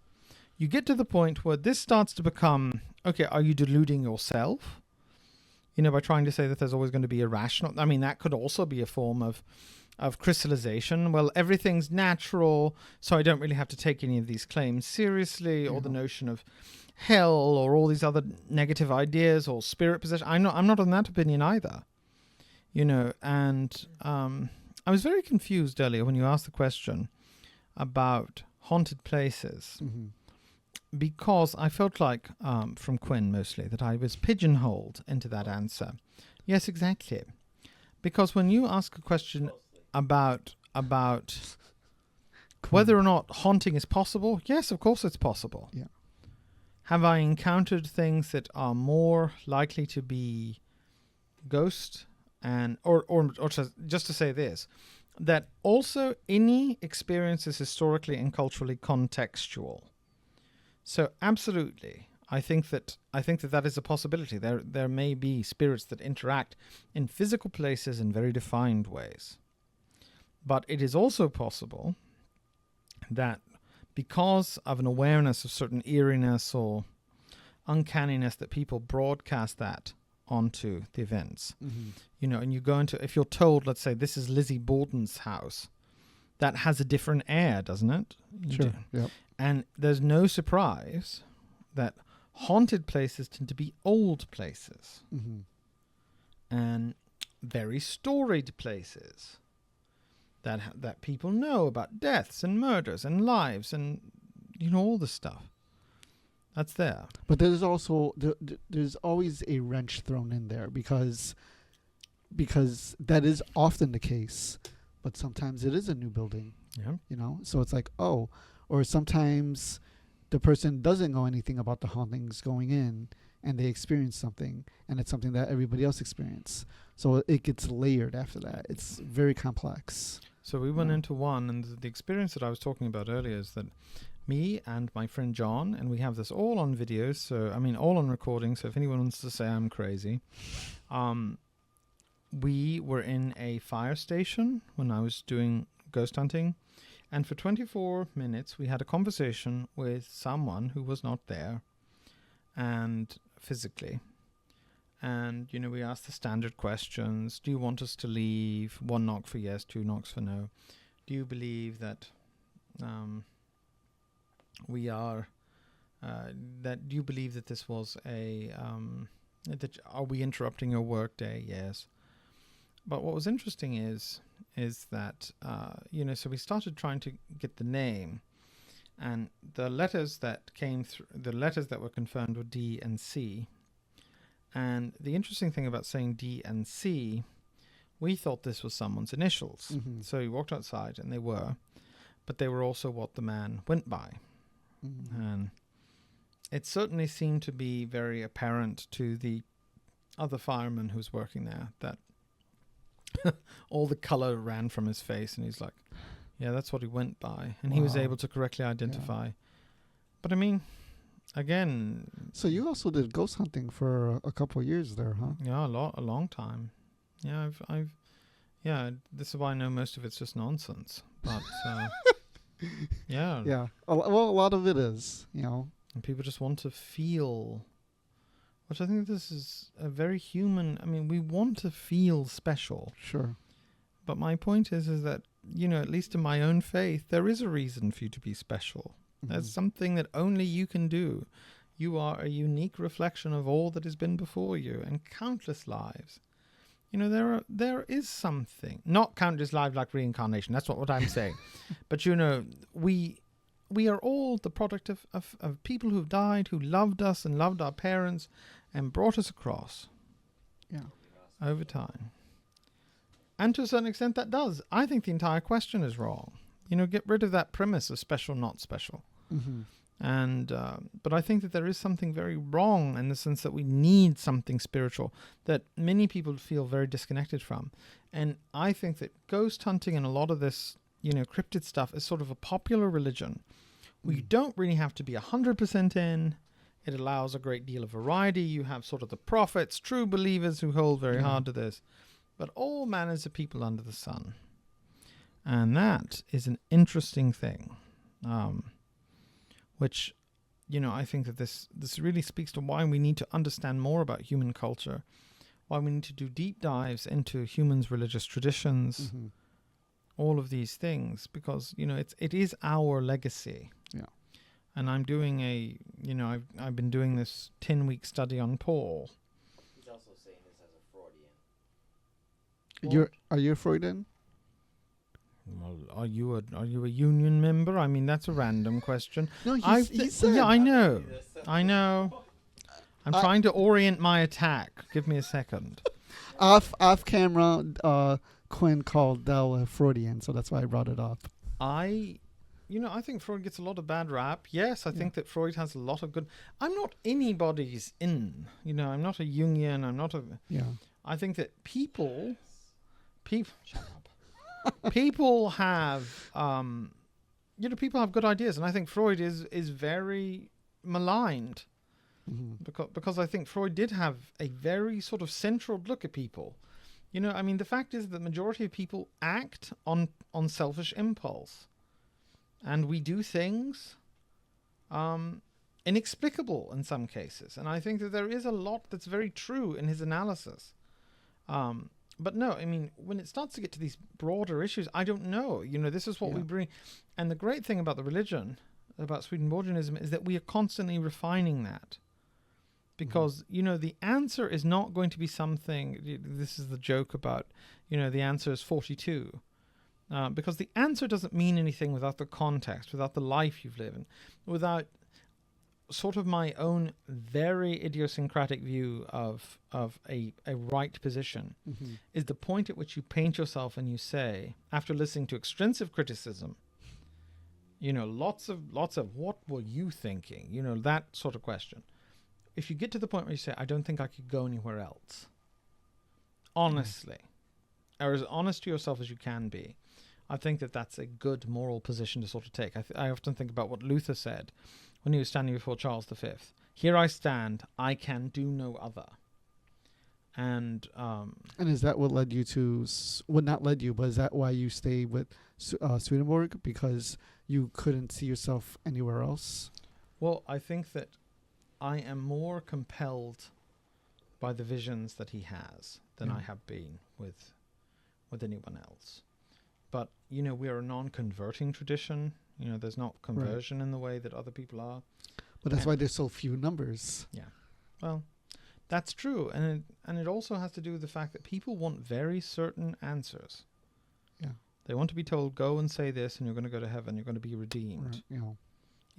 you get to the point where this starts to become, okay, are you deluding yourself? By trying to say that there's always going to be a rational, that could also be a form of crystallization. Well, everything's natural, so I don't really have to take any of these claims seriously, or the notion of hell, or all these other negative ideas, or spirit possession. I'm not on that opinion either. And I was very confused earlier when you asked the question about haunted places, because I felt like, from Quinn mostly, that I was pigeonholed into that answer. Yes, exactly. Because when you ask a question about whether or not haunting is possible, yes, of course it's possible. Yeah. Have I encountered things that are more likely to be ghost or just to say this, that also any experience is historically and culturally contextual. So absolutely, I think that is a possibility. There may be spirits that interact in physical places in very defined ways. But it is also possible that because of an awareness of certain eeriness or uncanniness, that people broadcast that onto the events. And you go into, if you're told, let's say, this is Lizzie Borden's house, that has a different air, doesn't it? Sure. Yep. And there's no surprise that haunted places tend to be old places and very storied places that people know about deaths and murders and lives and all the stuff that's there. But there's also there's always a wrench thrown in there because that is often the case, but sometimes it is a new building. Yeah. So it's like, oh, or sometimes the person doesn't know anything about the hauntings going in, and they experience something, and it's something that everybody else experienced. So it gets layered after that. It's very complex. So we went into one, and the experience that I was talking about earlier is that me and my friend John, and we have this all on video, so all on recording, so if anyone wants to say I'm crazy, we were in a fire station when I was doing ghost hunting, and for 24 minutes we had a conversation with someone who was not there, and physically. And, we asked the standard questions. Do you want us to leave? 1 knock for yes, 2 knocks for no. Do you believe that we are, do you believe that this was are we interrupting your work day? Yes. But what was interesting is that, so we started trying to get the name. And the letters that came through, the letters that were confirmed were D and C. And the interesting thing about saying D and C, we thought this was someone's initials. Mhm. So he walked outside, and they were, but they were also what the man went by. Mhm. And it certainly seemed to be very apparent to the other fireman who was working there that all the color ran from his face, and he's like, yeah, that's what he went by. And he was Wow. able to correctly identify. But I mean, again, So you also did ghost hunting for a couple of years there, huh? yeah, a long time. Yeah, yeah, this is why I know most of it's just nonsense. But yeah, Yeah. Well, a lot of it is, you know. and people just want to feel, which I think this is a very human. I mean, we want to feel special. Sure. But my point is that, you know, at least in my own faith, there is a reason for you to be special. There's Mhm. something that only you can do. You are a unique reflection of all that has been before you and countless lives. You know, there is something, not countless lives like reincarnation. That's what I'm saying. But, you know, we are all the product of people who've died, who loved us and loved our parents and brought us across Yeah. over time. And to a certain extent, that does. I think the entire question is wrong. You know, get rid of that premise of special, not special. Mhm. And but I think that there is something very wrong in the sense that we need something spiritual that many people feel very disconnected from. And I think that ghost hunting and a lot of this, you know, cryptid stuff is sort of a popular religion where you Mm. don't really have to be 100% in. It allows a great deal of variety. You have sort of the prophets, true believers who hold very Yeah. hard to this, but all manners of people under the sun. And that is an interesting thing. Which, you know, I think that this really speaks to why we need to understand more about human culture, why we need to do deep dives into humans' religious traditions, Mhm. all of these things, because, you know, it is our legacy. Yeah. And I'm doing I've been doing this 10-week study on Paul. He's also saying this as a Freudian. Are you a Freudian? Well, are you a union member? I mean, that's a random question. No, He said. yeah, I know. I'm I- trying to orient my attack. Give me a second. Off camera, Quinn called Dell a Freudian, so that's why I brought it up. I think Freud gets a lot of bad rap. Yes, I think that Freud has a lot of good. I'm not anybody's in. You know, I'm not a Jungian. I'm not a. Yeah. I think that people. Shut up. People have, people have good ideas, and I think Freud is very maligned Mhm. because I think Freud did have a very sort of central look at people. You know, I mean, the fact is that the majority of people act on selfish impulse, and we do things inexplicable in some cases, and I think that there is a lot that's very true in his analysis. But no, I mean, when it starts to get to these broader issues, I don't know. You know, this is what we Yeah. bring. And the great thing about the religion, about Swedenborgianism, is that we are constantly refining that. Because, you know, the answer is not going to be something, this is the joke about, you know, the answer is 42. Because the answer doesn't mean anything without the context, without the life you've lived, without sort of my own very idiosyncratic view of a right position. Mhm. Is the point at which you paint yourself and you say, after listening to extensive criticism, you know, lots of what were you thinking? You know, that sort of question. If you get to the point where you say, I don't think I could go anywhere else, honestly, or as honest to yourself as you can be, I think that that's a good moral position to sort of take. I often think about what Luther said when he was standing before Charles V. Here I stand, I can do no other. And is that what led you to? What not led you, but is that why you stayed with Swedenborg, because you couldn't see yourself anywhere else? well, I think that I am more compelled by the visions that he has than I have been with anyone else. But, you know, we are a non-converting tradition. You know, there's not conversion in the way that other people are. But that's why there's so few numbers. Well, that's true. And it also has to do with the fact that people want very certain answers. Yeah. They want to be told, go and say this and you're going to go to heaven. You're going to be redeemed. Right, you know.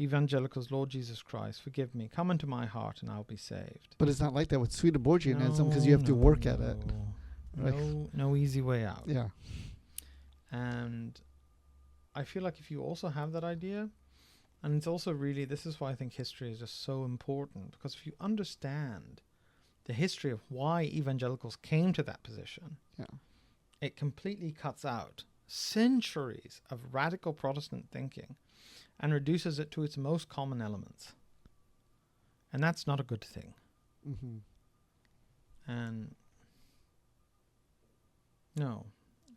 Evangelicals, Lord Jesus Christ, forgive me. Come into my heart and I'll be saved. But it's not like that with Swedenborgianism because you have to work at it. Right? No easy way out. Yeah. And I feel like if you also have that idea, and it's also really, this is why I think history is just so important, because if you understand the history of why evangelicals came to that position, it completely cuts out centuries of radical Protestant thinking and reduces it to its most common elements. And that's not a good thing. Mm-hmm. And no,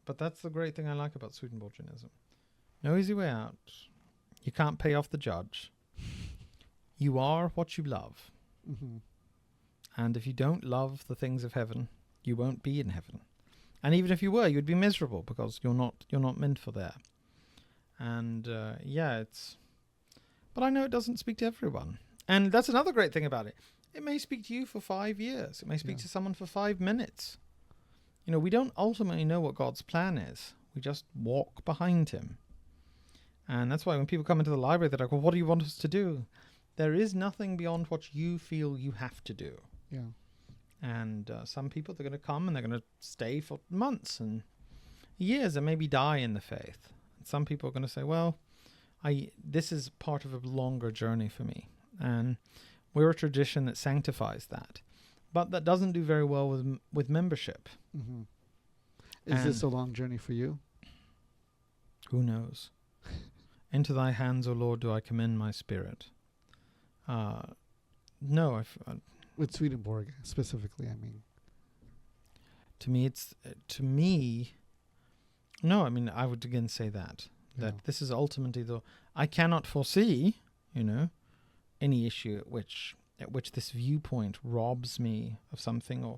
but that's the great thing I like about Swedenborgianism. No easy way out. You can't pay off the judge. You are what you love. Mm-hmm. And if you don't love the things of heaven, you won't be in heaven. And even if you were, you'd be miserable because you're not meant for there. And but I know it doesn't speak to everyone. And that's another great thing about it. It may speak to you for 5 years. It may speak to someone for 5 minutes. You know, we don't ultimately know what God's plan is. We just walk behind him. And that's why when people come into the library, they're like, well, what do you want us to do? There is nothing beyond what you feel you have to do. Yeah. And some people, they're going to come and they're going to stay for months and years and maybe die in the faith. And some people are going to say, well, this is part of a longer journey for me. And we're a tradition that sanctifies that. But that doesn't do very well with membership. Mm-hmm. Is this a long journey for you? Who knows? Into thy hands, O Lord, do I commend my spirit. No, with Swedenborg specifically, I mean. No, I mean, I would again say that this is ultimately I cannot foresee, any issue at which this viewpoint robs me of something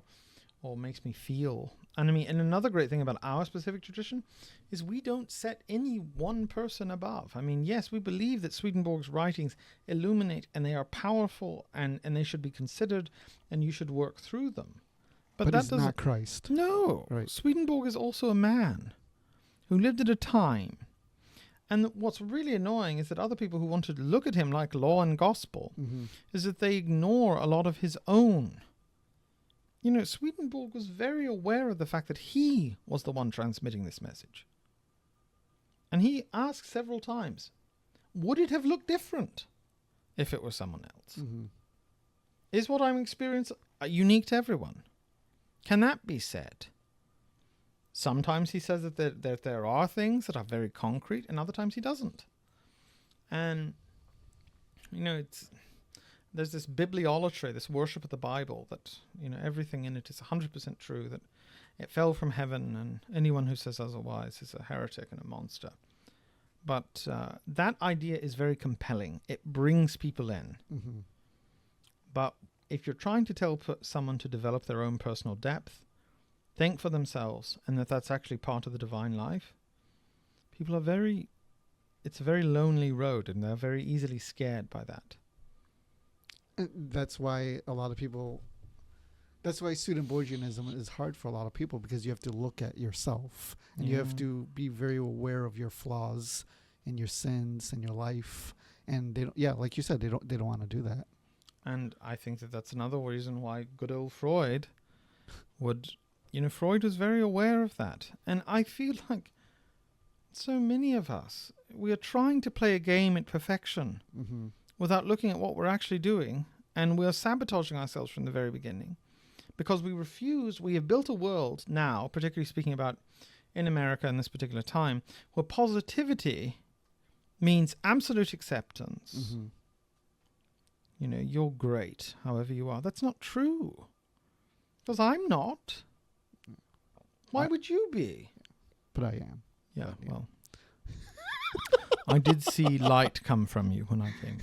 or makes me feel. And I mean, and another great thing about our specific tradition is we don't set any one person above. I mean, yes, we believe that Swedenborg's writings illuminate and they are powerful and they should be considered and you should work through them. But that he's not Christ. No. Right. Swedenborg is also a man who lived at a time. And what's really annoying is that other people who want to look at him like law and gospel is that they ignore a lot of his own. Swedenborg was very aware of the fact that he was the one transmitting this message. And he asked several times, would it have looked different if it was someone else? Mm-hmm. Is what I'm experiencing unique to everyone? Can that be said? Sometimes he says that there are things that are very concrete, and other times he doesn't. And, there's this bibliolatry, this worship of the Bible, that, everything in it is 100% true, that it fell from heaven, and anyone who says otherwise is a heretic and a monster. But that idea is very compelling. It brings people in. Mm-hmm. But if you're trying to tell someone to develop their own personal depth, think for themselves, and that's actually part of the divine life, people are it's a very lonely road, and they're very easily scared by that. That's why Swedenborgianism is hard for a lot of people, because you have to look at yourself and you have to be very aware of your flaws and your sins and your life. And they don't, like you said, they don't want to do that. And I think that's another reason why good old Freud would, Freud was very aware of that. And I feel like so many of us, we are trying to play a game at perfection. Mm-hmm. Without looking at what we're actually doing, and we are sabotaging ourselves from the very beginning because we have built a world now, particularly speaking about in America in this particular time, where positivity means absolute acceptance. Mm-hmm. You're great, however you are. That's not true, because I'm not. Why would you be? But I am. Yeah, well. I did see light come from you when I came.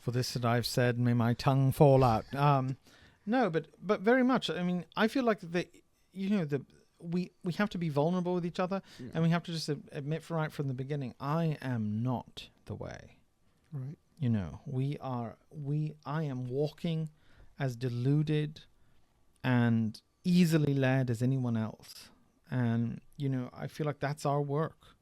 For this that I've said, may my tongue fall out. No, but very much. I mean, I feel like we have to be vulnerable with each other, and we have to just admit right from the beginning, I am not the way. Right. I am walking as deluded and easily led as anyone else. And, I feel like that's our work.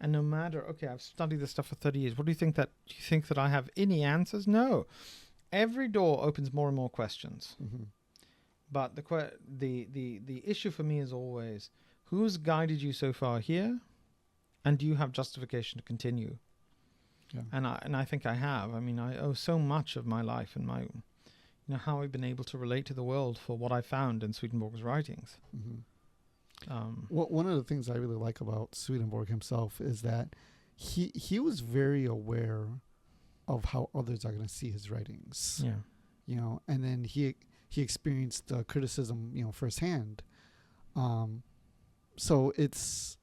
And no matter, okay, I've studied this stuff for 30 years. What do you think that I have any answers? No. Every door opens more and more questions. Mm-hmm. But the issue for me is always, who's guided you so far here? And do you have justification to continue? Yeah. And I think I have. I mean, I owe so much of my life and my, how I've been able to relate to the world for what I found in Swedenborg's writings. Mm-hmm. Well, one of the things I really like about Swedenborg himself is that he was very aware of how others are going to see his writings. Yeah. And then he experienced criticism, firsthand. So it's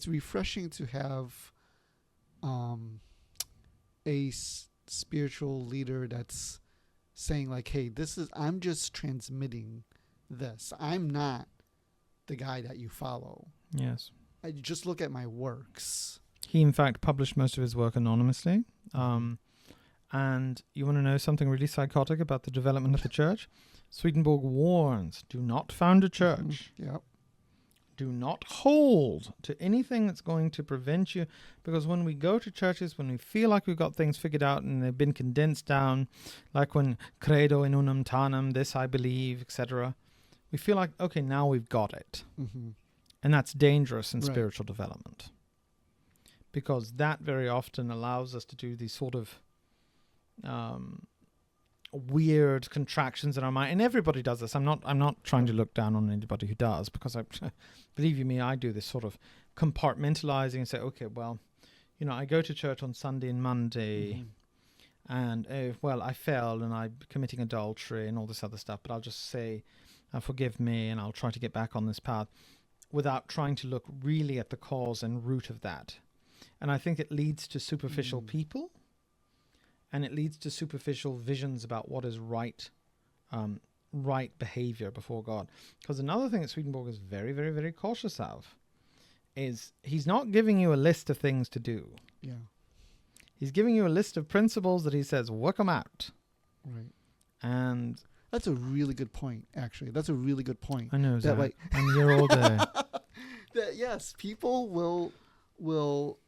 refreshing to have a spiritual leader that's saying like, hey, I'm just transmitting this. I'm not the guy that you follow. Yes. I just look at my works. He, in fact, published most of his work anonymously. And you want to know something really psychotic about the development of the church? Swedenborg warns, do not found a church. Yep. Do not hold to anything that's going to prevent you. Because when we go to churches, when we feel like we've got things figured out and they've been condensed down, like when credo in unum tanum, this I believe, etc., we feel like, okay, now we've got it. Mm-hmm. And that's dangerous in Right. spiritual development. Because that very often allows us to do these sort of weird contractions in our mind. And everybody does this. I'm not trying to look down on anybody who does, because believe you me, I do this sort of compartmentalizing and say, okay, well, I go to church on Sunday and Monday, and I fell and I'm committing adultery and all this other stuff, but I'll just say, forgive me, and I'll try to get back on this path, without trying to look really at the cause and root of that. And I think it leads to superficial people, and it leads to superficial visions about what is right behavior before God. Because another thing that Swedenborg is very, very, very cautious of is he's not giving you a list of things to do. Yeah. He's giving you a list of principles that he says, work them out. Right. And that's a really good point, actually. That's a really good point. I know, That, Zach. I'm here all day. That, yes, people will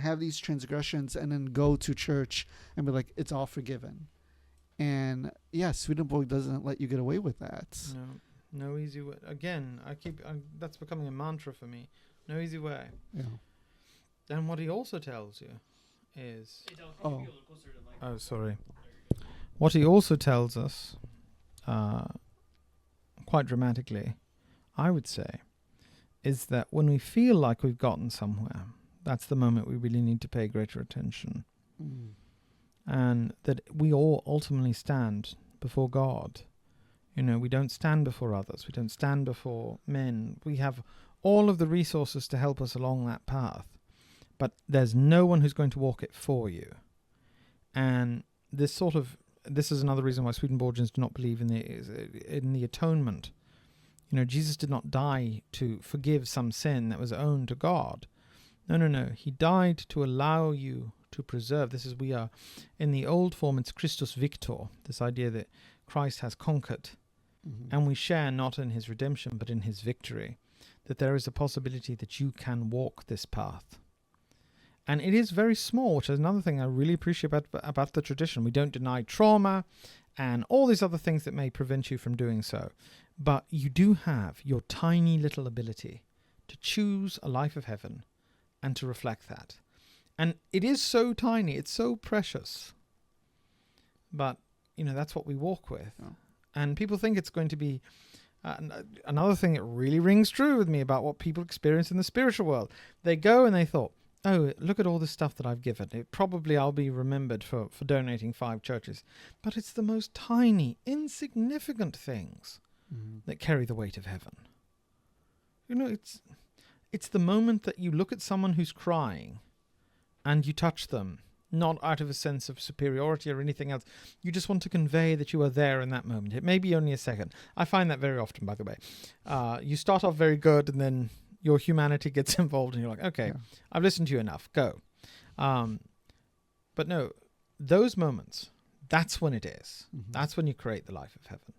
have these transgressions and then go to church and be like, it's all forgiven. And Swedenborg doesn't let you get away with that. No easy way. Again, that's becoming a mantra for me. No easy way. Yeah. And what he also tells you is... Oh, sorry. What he also tells us, quite dramatically, I would say, is that when we feel like we've gotten somewhere, that's the moment we really need to pay greater attention. Mm. And that we all ultimately stand before God. We don't stand before others. We don't stand before men. We have all of the resources to help us along that path. But there's no one who's going to walk it for you. And this is another reason why Swedenborgians do not believe in the atonement. Jesus did not die to forgive some sin that was owed to God. No. He died to allow you to preserve. We are in the old form, it's Christus Victor, this idea that Christ has conquered, and we share not in his redemption, but in his victory, that there is a possibility that you can walk this path. And it is very small, which is another thing I really appreciate about the tradition. We don't deny trauma and all these other things that may prevent you from doing so. But you do have your tiny little ability to choose a life of heaven and to reflect that. And it is so tiny, it's so precious. But, that's what we walk with. Oh. And people think it's going to be... another thing that really rings true with me about what people experience in the spiritual world. They go and they thought, oh, look at all this stuff that I've given. I'll be remembered for donating 5 churches. But it's the most tiny, insignificant things that carry the weight of heaven. It's the moment that you look at someone who's crying and you touch them, not out of a sense of superiority or anything else. You just want to convey that you are there in that moment. It may be only a second. I find that very often, by the way. You start off very good and then your humanity gets involved and you're like, okay, I've listened to you enough, go. But no, those moments, that's when it is. That's when you create the life of heaven.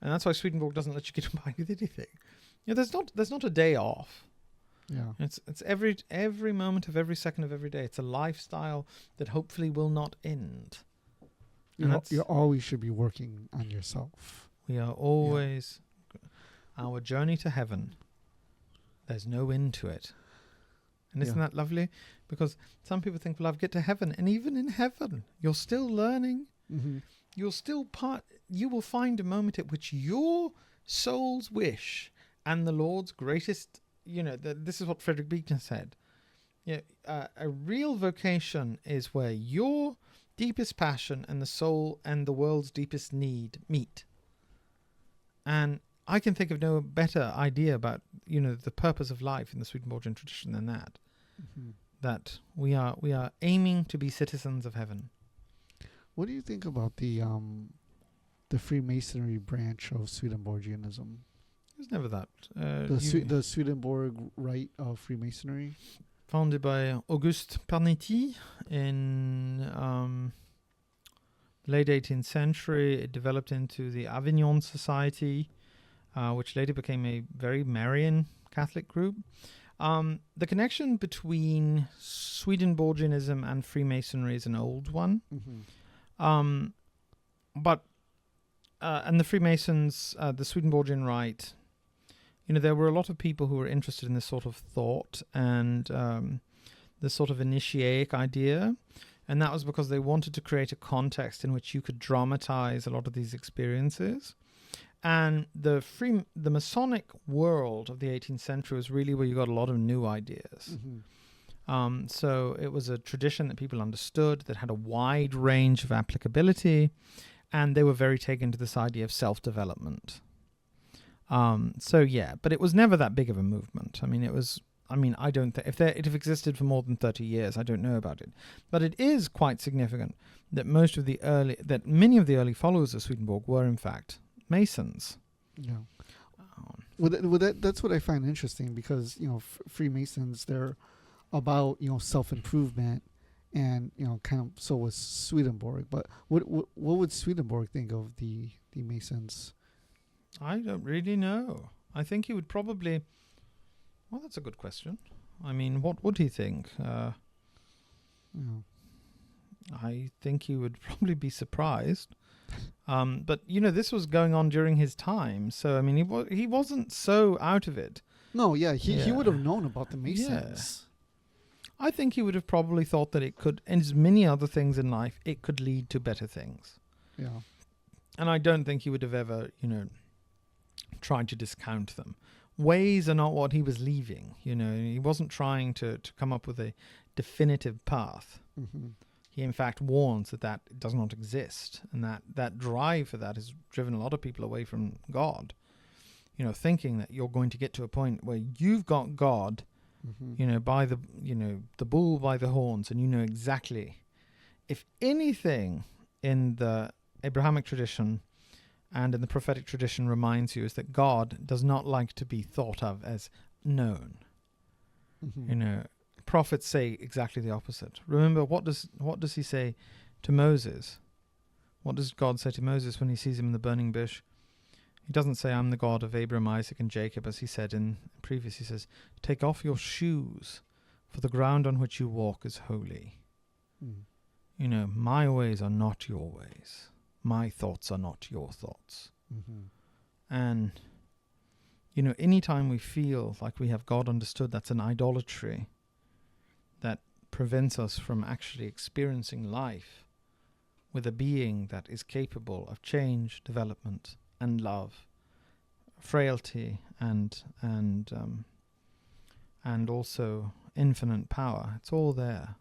And that's why Swedenborg doesn't let you get by with anything. There's not a day off. Yeah. It's every moment of every second of every day. It's a lifestyle that hopefully will not end. You always should be working on yourself. We are always our journey to heaven. There's no end to it. And isn't that lovely? Because some people think, well, I'll get to heaven. And even in heaven, you're still learning. Mm-hmm. You're still you will find a moment at which your soul's wish and the Lord's greatest, this is what Frederick Buechner said. A real vocation is where your deepest passion and the soul and the world's deepest need meet. And I can think of no better idea about, the purpose of life in the Swedenborgian tradition than that. Mm-hmm. That we are aiming to be citizens of heaven. What do you think about the Freemasonry branch of Swedenborgianism? It was never that. The Swedenborg rite of Freemasonry? Founded by Auguste Pernetti in the late 18th century. It developed into the Avignon Society, which later became a very Marian Catholic group. The connection between Swedenborgianism and Freemasonry is an old one. Mm-hmm. And the Freemasons, the Swedenborgian rite, there were a lot of people who were interested in this sort of thought and this sort of initiatic idea. And that was because they wanted to create a context in which you could dramatize a lot of these experiences. And the Masonic world of the 18th century was really where you got a lot of new ideas. Mm-hmm. So it was a tradition that people understood, that had a wide range of applicability, and they were very taken to this idea of self-development. But it was never that big of a movement. I don't think if it existed for more than 30 years, I don't know about it. But it is quite significant that many of the early followers of Swedenborg were in fact Masons. Yeah. That's what I find interesting because, Freemasons, they're about, self-improvement and, kind of so was Swedenborg. But what would Swedenborg think of the Masons? I don't really know. I think he would probably... Well, that's a good question. What would he think? I think he would probably be surprised. But, this was going on during his time. So, he wasn't so out of it. No, he would have known about the Masons. I think he would have probably thought that it could, and as many other things in life, it could lead to better things. Yeah. And I don't think he would have ever, tried to discount them. Ways are not what he was leaving. He wasn't trying to come up with a definitive path. Mm-hmm. He, in fact, warns that does not exist, and that drive for that has driven a lot of people away from God. Thinking that you're going to get to a point where you've got God, mm-hmm. By the bull by the horns, and exactly. If anything in the Abrahamic tradition and in the prophetic tradition reminds you is that God does not like to be thought of as known. Mm-hmm. Prophets say exactly the opposite. Remember, what does he say to Moses? What does God say to Moses when he sees him in the burning bush? He doesn't say, I'm the God of Abraham, Isaac, and Jacob, as he said in previous. He says, take off your shoes, for the ground on which you walk is holy. Mm. My ways are not your ways. My thoughts are not your thoughts. Mm-hmm. And, anytime we feel like we have God understood, that's an idolatry that prevents us from actually experiencing life with a being that is capable of change, development, and love, frailty, and also infinite power. It's all there.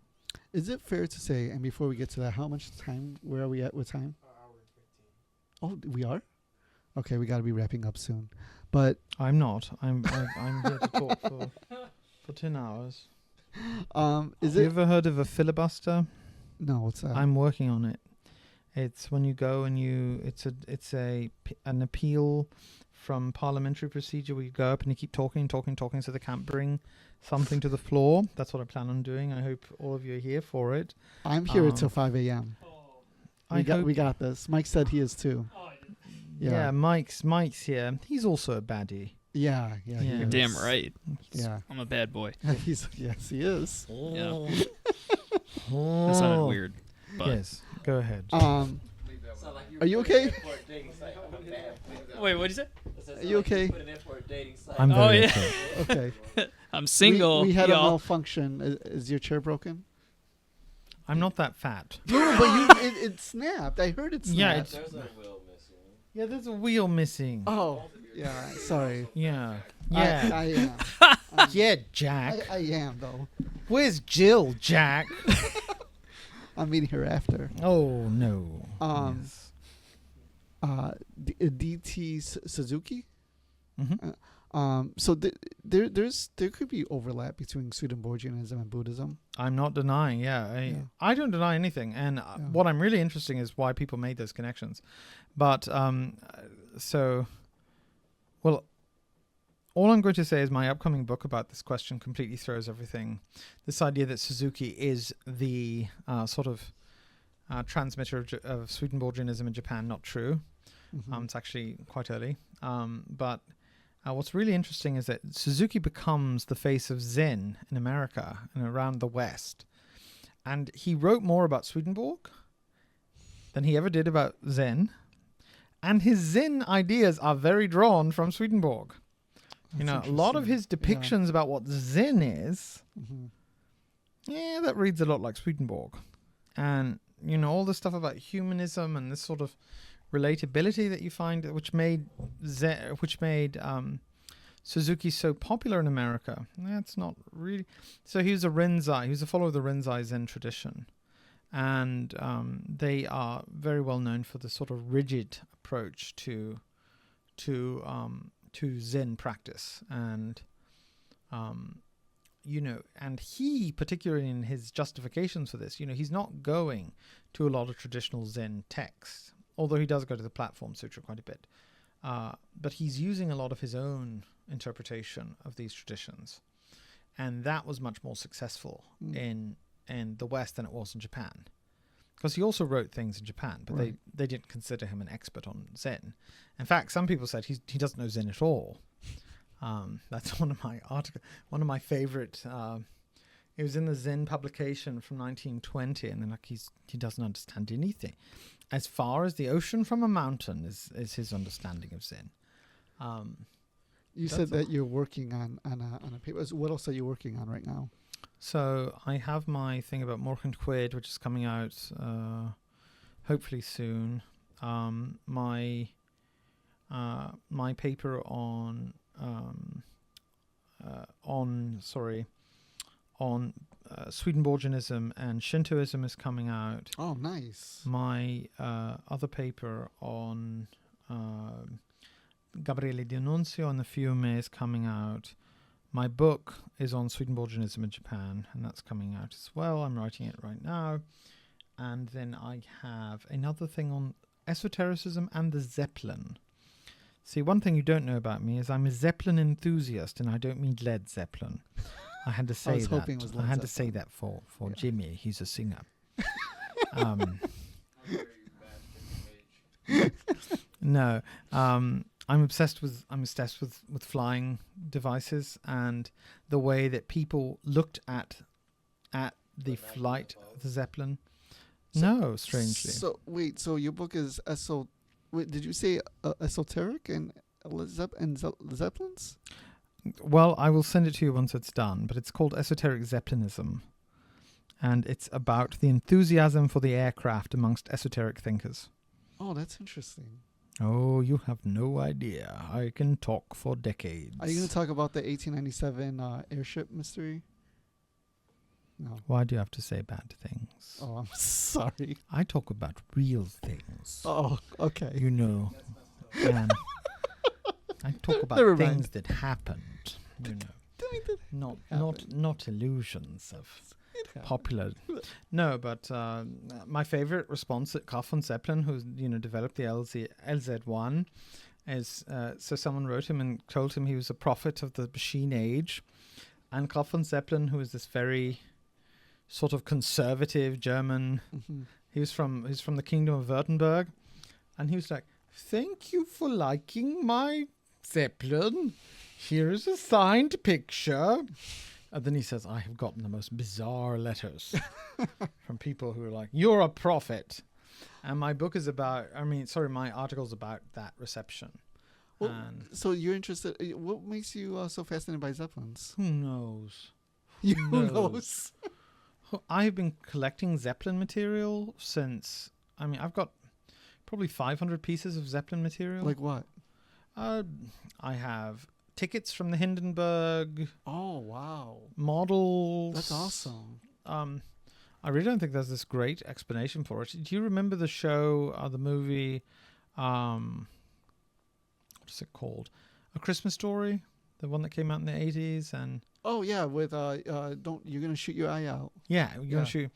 Is it fair to say, and before we get to that, how much time, where are we at with time? Oh, we are? Okay, we got to be wrapping up soon. But I'm not. I'm here to talk for 10 hours. Have you ever heard of a filibuster? No, what's that? I'm working on it. It's when you go and it's an appeal from parliamentary procedure where you go up and you keep talking, so they can't bring something to the floor. That's what I plan on doing. I hope all of you are here for it. I'm here until 5 a.m. We got this. Mike said he is too. Yeah, Mike's here. He's also a baddie. Yeah, yeah. Yeah. he You're is. damn right. Yeah. I'm a bad boy. Yes, he is. Yeah. That sounded weird. But Yes, go ahead. Are you okay? wait, what'd you say? Are you okay? I'm Oh, very yeah. okay. Okay. I'm single. We had a y'all. malfunction. Is your chair broken? I'm not that fat. No, but it snapped. I heard it Yeah, snapped. There's a wheel missing. Yeah, there's a wheel missing. Oh, yeah. Sorry. Yeah. Yeah. I am. Yeah, Jack. I am though. Where's Jill, Jack? I'm meeting her after. Oh, no. Yes. DT Suzuki. Mm-hmm. So there could be overlap between Swedenborgianism and Buddhism. I'm not denying, I don't deny anything. And what I'm really interested in is why people made those connections. But, all I'm going to say is my upcoming book about this question completely throws everything. This idea that Suzuki is the transmitter of Swedenborgianism in Japan, not true. Mm-hmm. It's actually quite early. But what's really interesting is that Suzuki becomes the face of Zen in America and around the West. And he wrote more about Swedenborg than he ever did about Zen. And his Zen ideas are very drawn from Swedenborg. That's A lot of interesting. his depictions about what Zen is, Mm-hmm. that reads a lot like Swedenborg. And, all the stuff about humanism and this sort of relatability that you find, which made Suzuki so popular in America. That's not really. So he was a Rinzai. He was a follower of the Rinzai Zen tradition. And they are very well known for the sort of rigid approach to Zen practice, and and he, particularly in his justifications for this, he's not going to a lot of traditional Zen texts, although he does go to the Platform Sutra quite a bit, but he's using a lot of his own interpretation of these traditions, and that was much more successful in the West than it was in Japan. Because he also wrote things in Japan, but Right. they didn't consider him an expert on Zen. In fact, some people said he doesn't know Zen at all. That's one of my favorite. It was in the Zen publication from 1920, and then he doesn't understand anything. As far as the ocean from a mountain is his understanding of Zen. You said that you're working on a paper. What else are you working on right now? So I have my thing about Morgenquid, which is coming out hopefully soon. My paper on Swedenborgianism and Shintoism is coming out. Oh, nice. My other paper on Gabriele D'Annunzio and the Fiume is coming out. My book is on Swedenborgianism in Japan, and that's coming out as well. I'm writing it right now. And then I have another thing on esotericism and the Zeppelin. See, one thing you don't know about me is I'm a Zeppelin enthusiast, and I don't mean Led Zeppelin. I had to say hoping it was Led I had to say Zeppelin. that for Yeah. Jimmy. He's a singer. No. I'm obsessed with flying devices and the way that people looked at the flight of the Zeppelin. No, strangely. So wait, so your book is did you say esoteric and Zeppelins? Well, I will send it to you once it's done, but it's called Esoteric Zeppelinism. And it's about the enthusiasm for the aircraft amongst esoteric thinkers. Oh, that's interesting. Oh, you have no idea. I can talk for decades. Are you going to talk about the 1897 airship mystery? No. Why do you have to say bad things? Oh, I'm sorry. I talk about real things. Oh, okay. You know. And I talk about Never things mind. that happened. You know. Not illusions of popular. No, but my favorite response at Graf von Zeppelin, who developed the LZ1, is so someone wrote him and told him he was a prophet of the machine age, and Graf von Zeppelin, who was this very sort of conservative German, he was from the Kingdom of Württemberg, and he was like, "Thank you for liking my Zeppelin." Here is a signed picture. And then he says, I have gotten the most bizarre letters from people who are like, you're a prophet. And my book is about, my article's about that reception. Well, And so you're interested. What makes you so fascinated by Zeppelins? who knows? Who knows? knows? I've been collecting Zeppelin material since, I've got probably 500 pieces of Zeppelin material. Like what? I have tickets from the Hindenburg, Oh, wow. models. That's awesome. I really don't think there's this great explanation for it. Do you remember the show, the movie, what is it called? A Christmas Story? The one that came out in the 80s? And Oh, yeah, with, don't, you're going to shoot your eye out. yeah, you're Yeah. gonna shoot.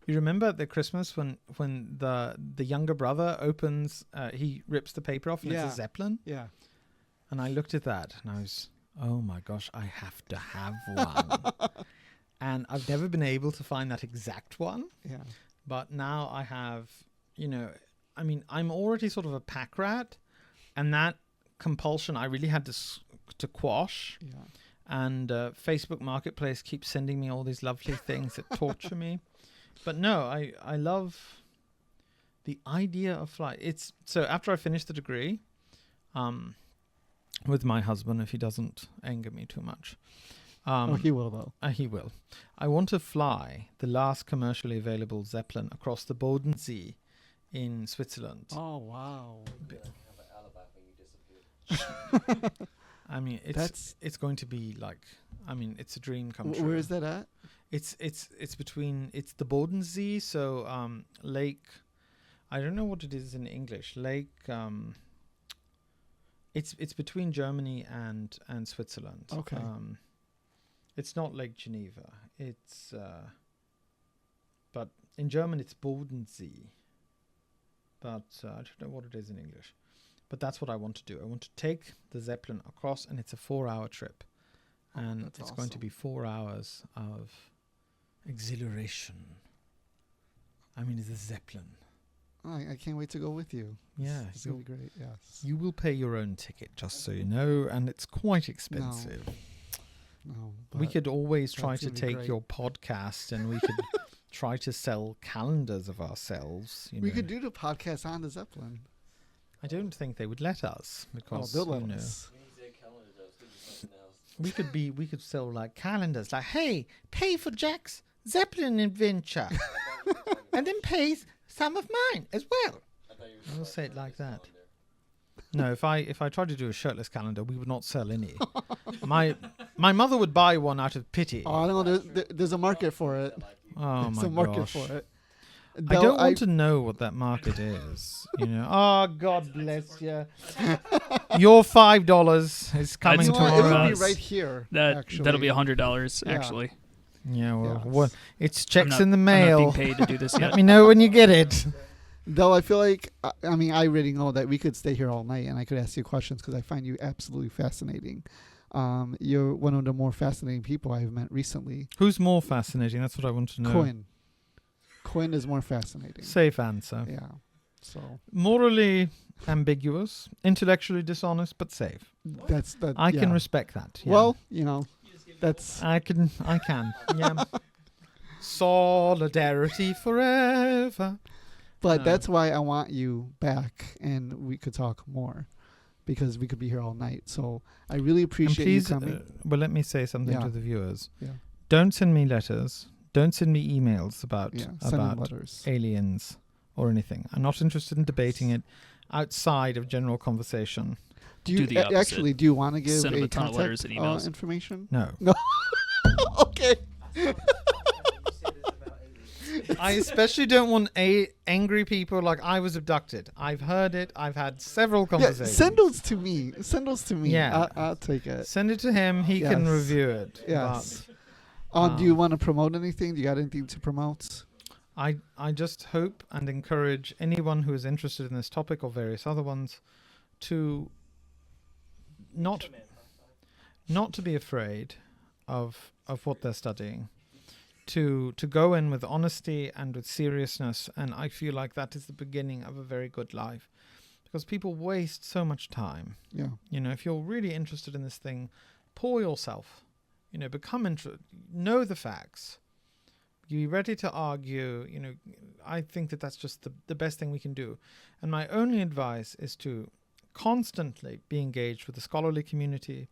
You remember at the Christmas when the younger brother opens, he rips the paper off and Yeah. it's a Zeppelin? Yeah. And I looked at that and I was, oh my gosh, I have to have one. And I've never been able to find that exact one. Yeah. But now I have, I'm already sort of a pack rat. And that compulsion I really had to quash. Yeah. And Facebook Marketplace keeps sending me all these lovely things that torture me. But no, I love the idea of flight. So after I finish the degree, with my husband, if he doesn't anger me too much. He will, though. He will. I want to fly the last commercially available Zeppelin across the Bodensee in Switzerland. Oh, wow. Have an alibi when you disappear. It's going to be like, it's a dream come true. Where is that at? It's the Bodensee, so Lake. I don't know what it is in English. Lake. It's between Germany and Switzerland. Okay. It's not Lake Geneva. It's but in German it's Bodensee. But I don't know what it is in English. But that's what I want to do. I want to take the Zeppelin across, and it's a 4-hour trip, and that's it's going to awesome. be 4 hours of exhilaration. It's a Zeppelin. I can't wait to go with you. Yeah, It's going to be great. Yes. you will pay your own ticket, just so you know, and it's quite expensive. No, We but could always try that's to gonna be take great. your podcast, and we could try to sell calendars of ourselves. we could do the podcast on the Zeppelin. I don't think they would let us because They'll let you know, us. When you say calendar, though, it's gonna be something else. we could sell like calendars, like, hey, pay for Jack's Zeppelin adventure, and then pay some of mine as well. I thought you were I'll talking say it about like this that. calendar. No, if I tried to do a shirtless calendar, we would not sell any. my mother would buy one out of pity. Oh, I don't know. There's a market for it. Oh There's my a market gosh. for it. I don't want to know what that market is. Oh, God bless you. Your $5 is coming You know what? tomorrow. It'll be us. right here. That'll be actually. $100 Yeah. actually. Yeah, well, Yes. what? It's I'm checks not- in the I'm mail. not being paid to do this Let yet. me know when you get it. Though I feel like, I already know that we could stay here all night and I could ask you questions because I find you absolutely fascinating. You're one of the more fascinating people I've met recently. Who's more fascinating? That's what I want to know. Quinn is more fascinating. Safe answer. Yeah. So Morally ambiguous, intellectually dishonest, but safe. that's that. I can yeah. respect that. Yeah. Well, that's I can. Yeah. Solidarity forever. But No. that's why I want you back and we could talk more because we could be here all night. So I really And appreciate please, you coming. well, let me say something Yeah. to the viewers. Yeah. Don't send me letters. Don't send me emails about Send them about letters. aliens or anything. I'm not interested in debating it outside of general conversation. Do you Do the opposite. actually do you want to give Send them a a ton of letters contact and emails. information? No. Okay. I especially don't want angry people like I was abducted. I've heard it. I've had several Yeah, conversations. send those to me. Send those to me. Yeah. I'll take it. Send it to him. He can Yes. review it. Yes. But, Do you want to promote anything? Do you got anything to promote? I just hope and encourage anyone who is interested in this topic or various other ones to not to be afraid of what they're studying. To go in with honesty and with seriousness, and I feel like that is the beginning of a very good life, because people waste so much time. Yeah. If you're really interested in this thing, pour yourself, know the facts. Be ready to argue. I think that's just the best thing we can do. And my only advice is to constantly be engaged with the scholarly community.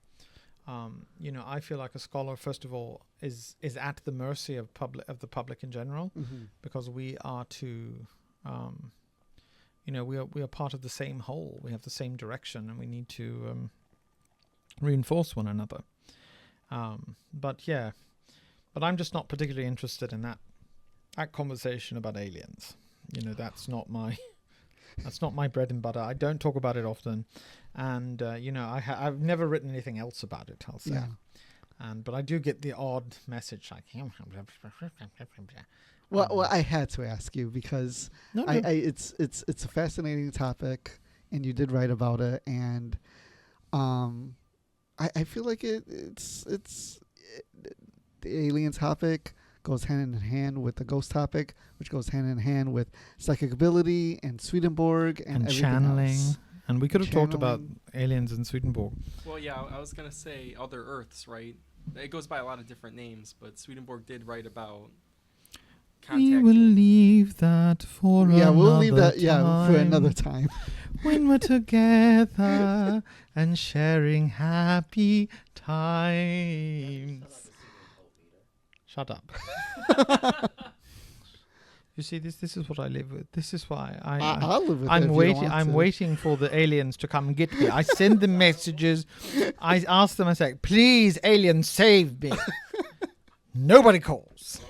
I feel like a scholar, first of all, is at the mercy of the public in general, because we are we are part of the same whole. We have the same direction, and we need to reinforce one another. But I'm just not particularly interested in that conversation about aliens. That's not my bread and butter. I don't talk about it often, and I've never written anything else about it, I'll say. Yeah. But I do get the odd message like, Well, I had to ask you because No. it's a fascinating topic, and you did write about it, and I feel like it's the alien topic goes hand in hand with the ghost topic, which goes hand in hand with psychic ability and Swedenborg and everything channeling. else. And we could have talked about Channeling. aliens in Swedenborg. Well, yeah, I was gonna say other Earths, right? It goes by a lot of different names, but Swedenborg did write about We will contacting. leave that for Yeah, we'll leave another that. Yeah, for another time. when we're together and sharing happy times. Shut up. You see, this is what I live with. This is why I'll live with it. I'm if you don't waiting. want I'm to. waiting for the aliens to come and get me. I send them messages. I ask them. I say, "Please, aliens, save me." Nobody calls.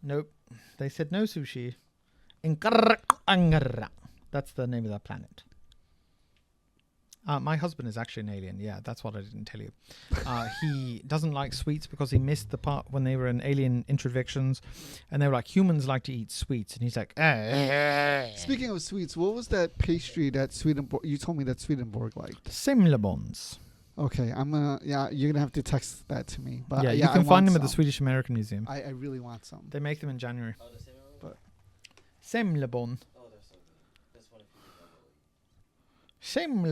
Nope. They said no sushi. That's the name of that planet. My husband is actually an alien. Yeah, that's what I didn't tell you. He doesn't like sweets because he missed the part when they were in Alien Introductions, and they were like, humans like to eat sweets, and he's like, Speaking of sweets, what was that pastry that Swedenborg? You told me that Swedenborg liked. Simlabons. Okay, you're gonna have to text that to me. But Yeah, you I can find want them at the some. Swedish American Museum. I really want some. They make them in January. Oh, the same one? Semlabon. Oh, they're so good. That's one of your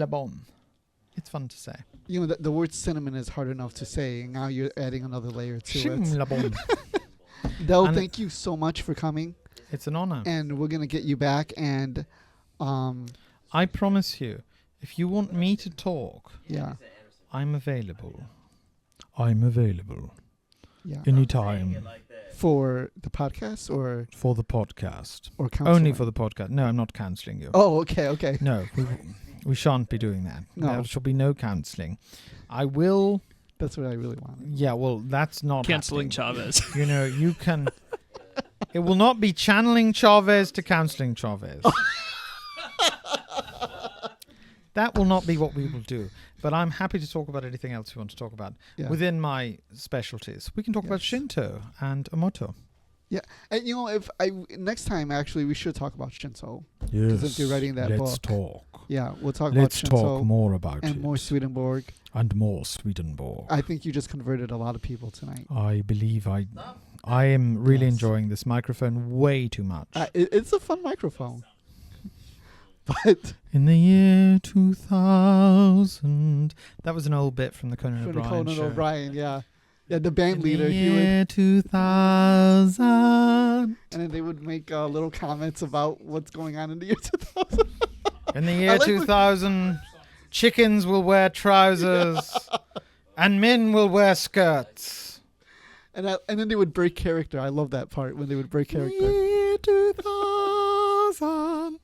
Semlabon. It's fun to say. The word cinnamon is hard enough to say. Now you're adding another layer to it. Simlabon. Del, And- thank you so much for coming, It's an honor. and we're gonna get you back. And I promise you, if you want me to talk, yeah, I'm available. I'm available yeah, anytime like that. for the podcast or for the podcast. counseling? Only for the podcast. No, I'm not cancelling you. Oh, okay. No, we shan't be doing that. No. There shall be no counselling. I will. That's what I really want. Yeah, well, that's not Canceling happening. Chavez. You can. It will not be channeling Chavez to counselling Chavez. That will not be what we will do. But I'm happy to talk about anything else you want to talk about Yeah. within my specialties. We can talk about Yes. Shinto and Emoto. And if next time actually we should talk about Shinto. Yes. Since you're writing that let's book. talk. Yeah, we'll talk Let's about talk Shinto more about and it. more Swedenborg. And more Swedenborg. I think you just converted a lot of people tonight. I believe I am really Yes. enjoying this microphone way too much. It's a fun microphone. But In the year 2000. That was an old bit from the Conan for the O'Brien Conan show. O'Brien, yeah, the band In leader, the he would, year 2000. and then they would make little comments about what's going on in the year 2000. In the year like 2000, chickens will wear trousers and men will wear skirts. And then they would break character. I love that part when they would break character. Year 2000.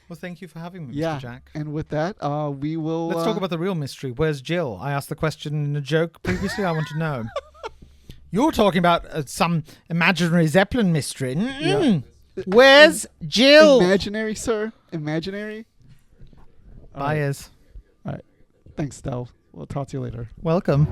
Well, thank you for having me, Yeah. Mr. Jack. And with that, we will. Let's talk about the real mystery. Where's Jill? I asked the question in a joke previously. I want to know. You're talking about some imaginary Zeppelin mystery. Mm-mm. Where's Jill? Imaginary, sir. Imaginary. All right. Buyers. Thanks, Del. We'll talk to you later. Welcome.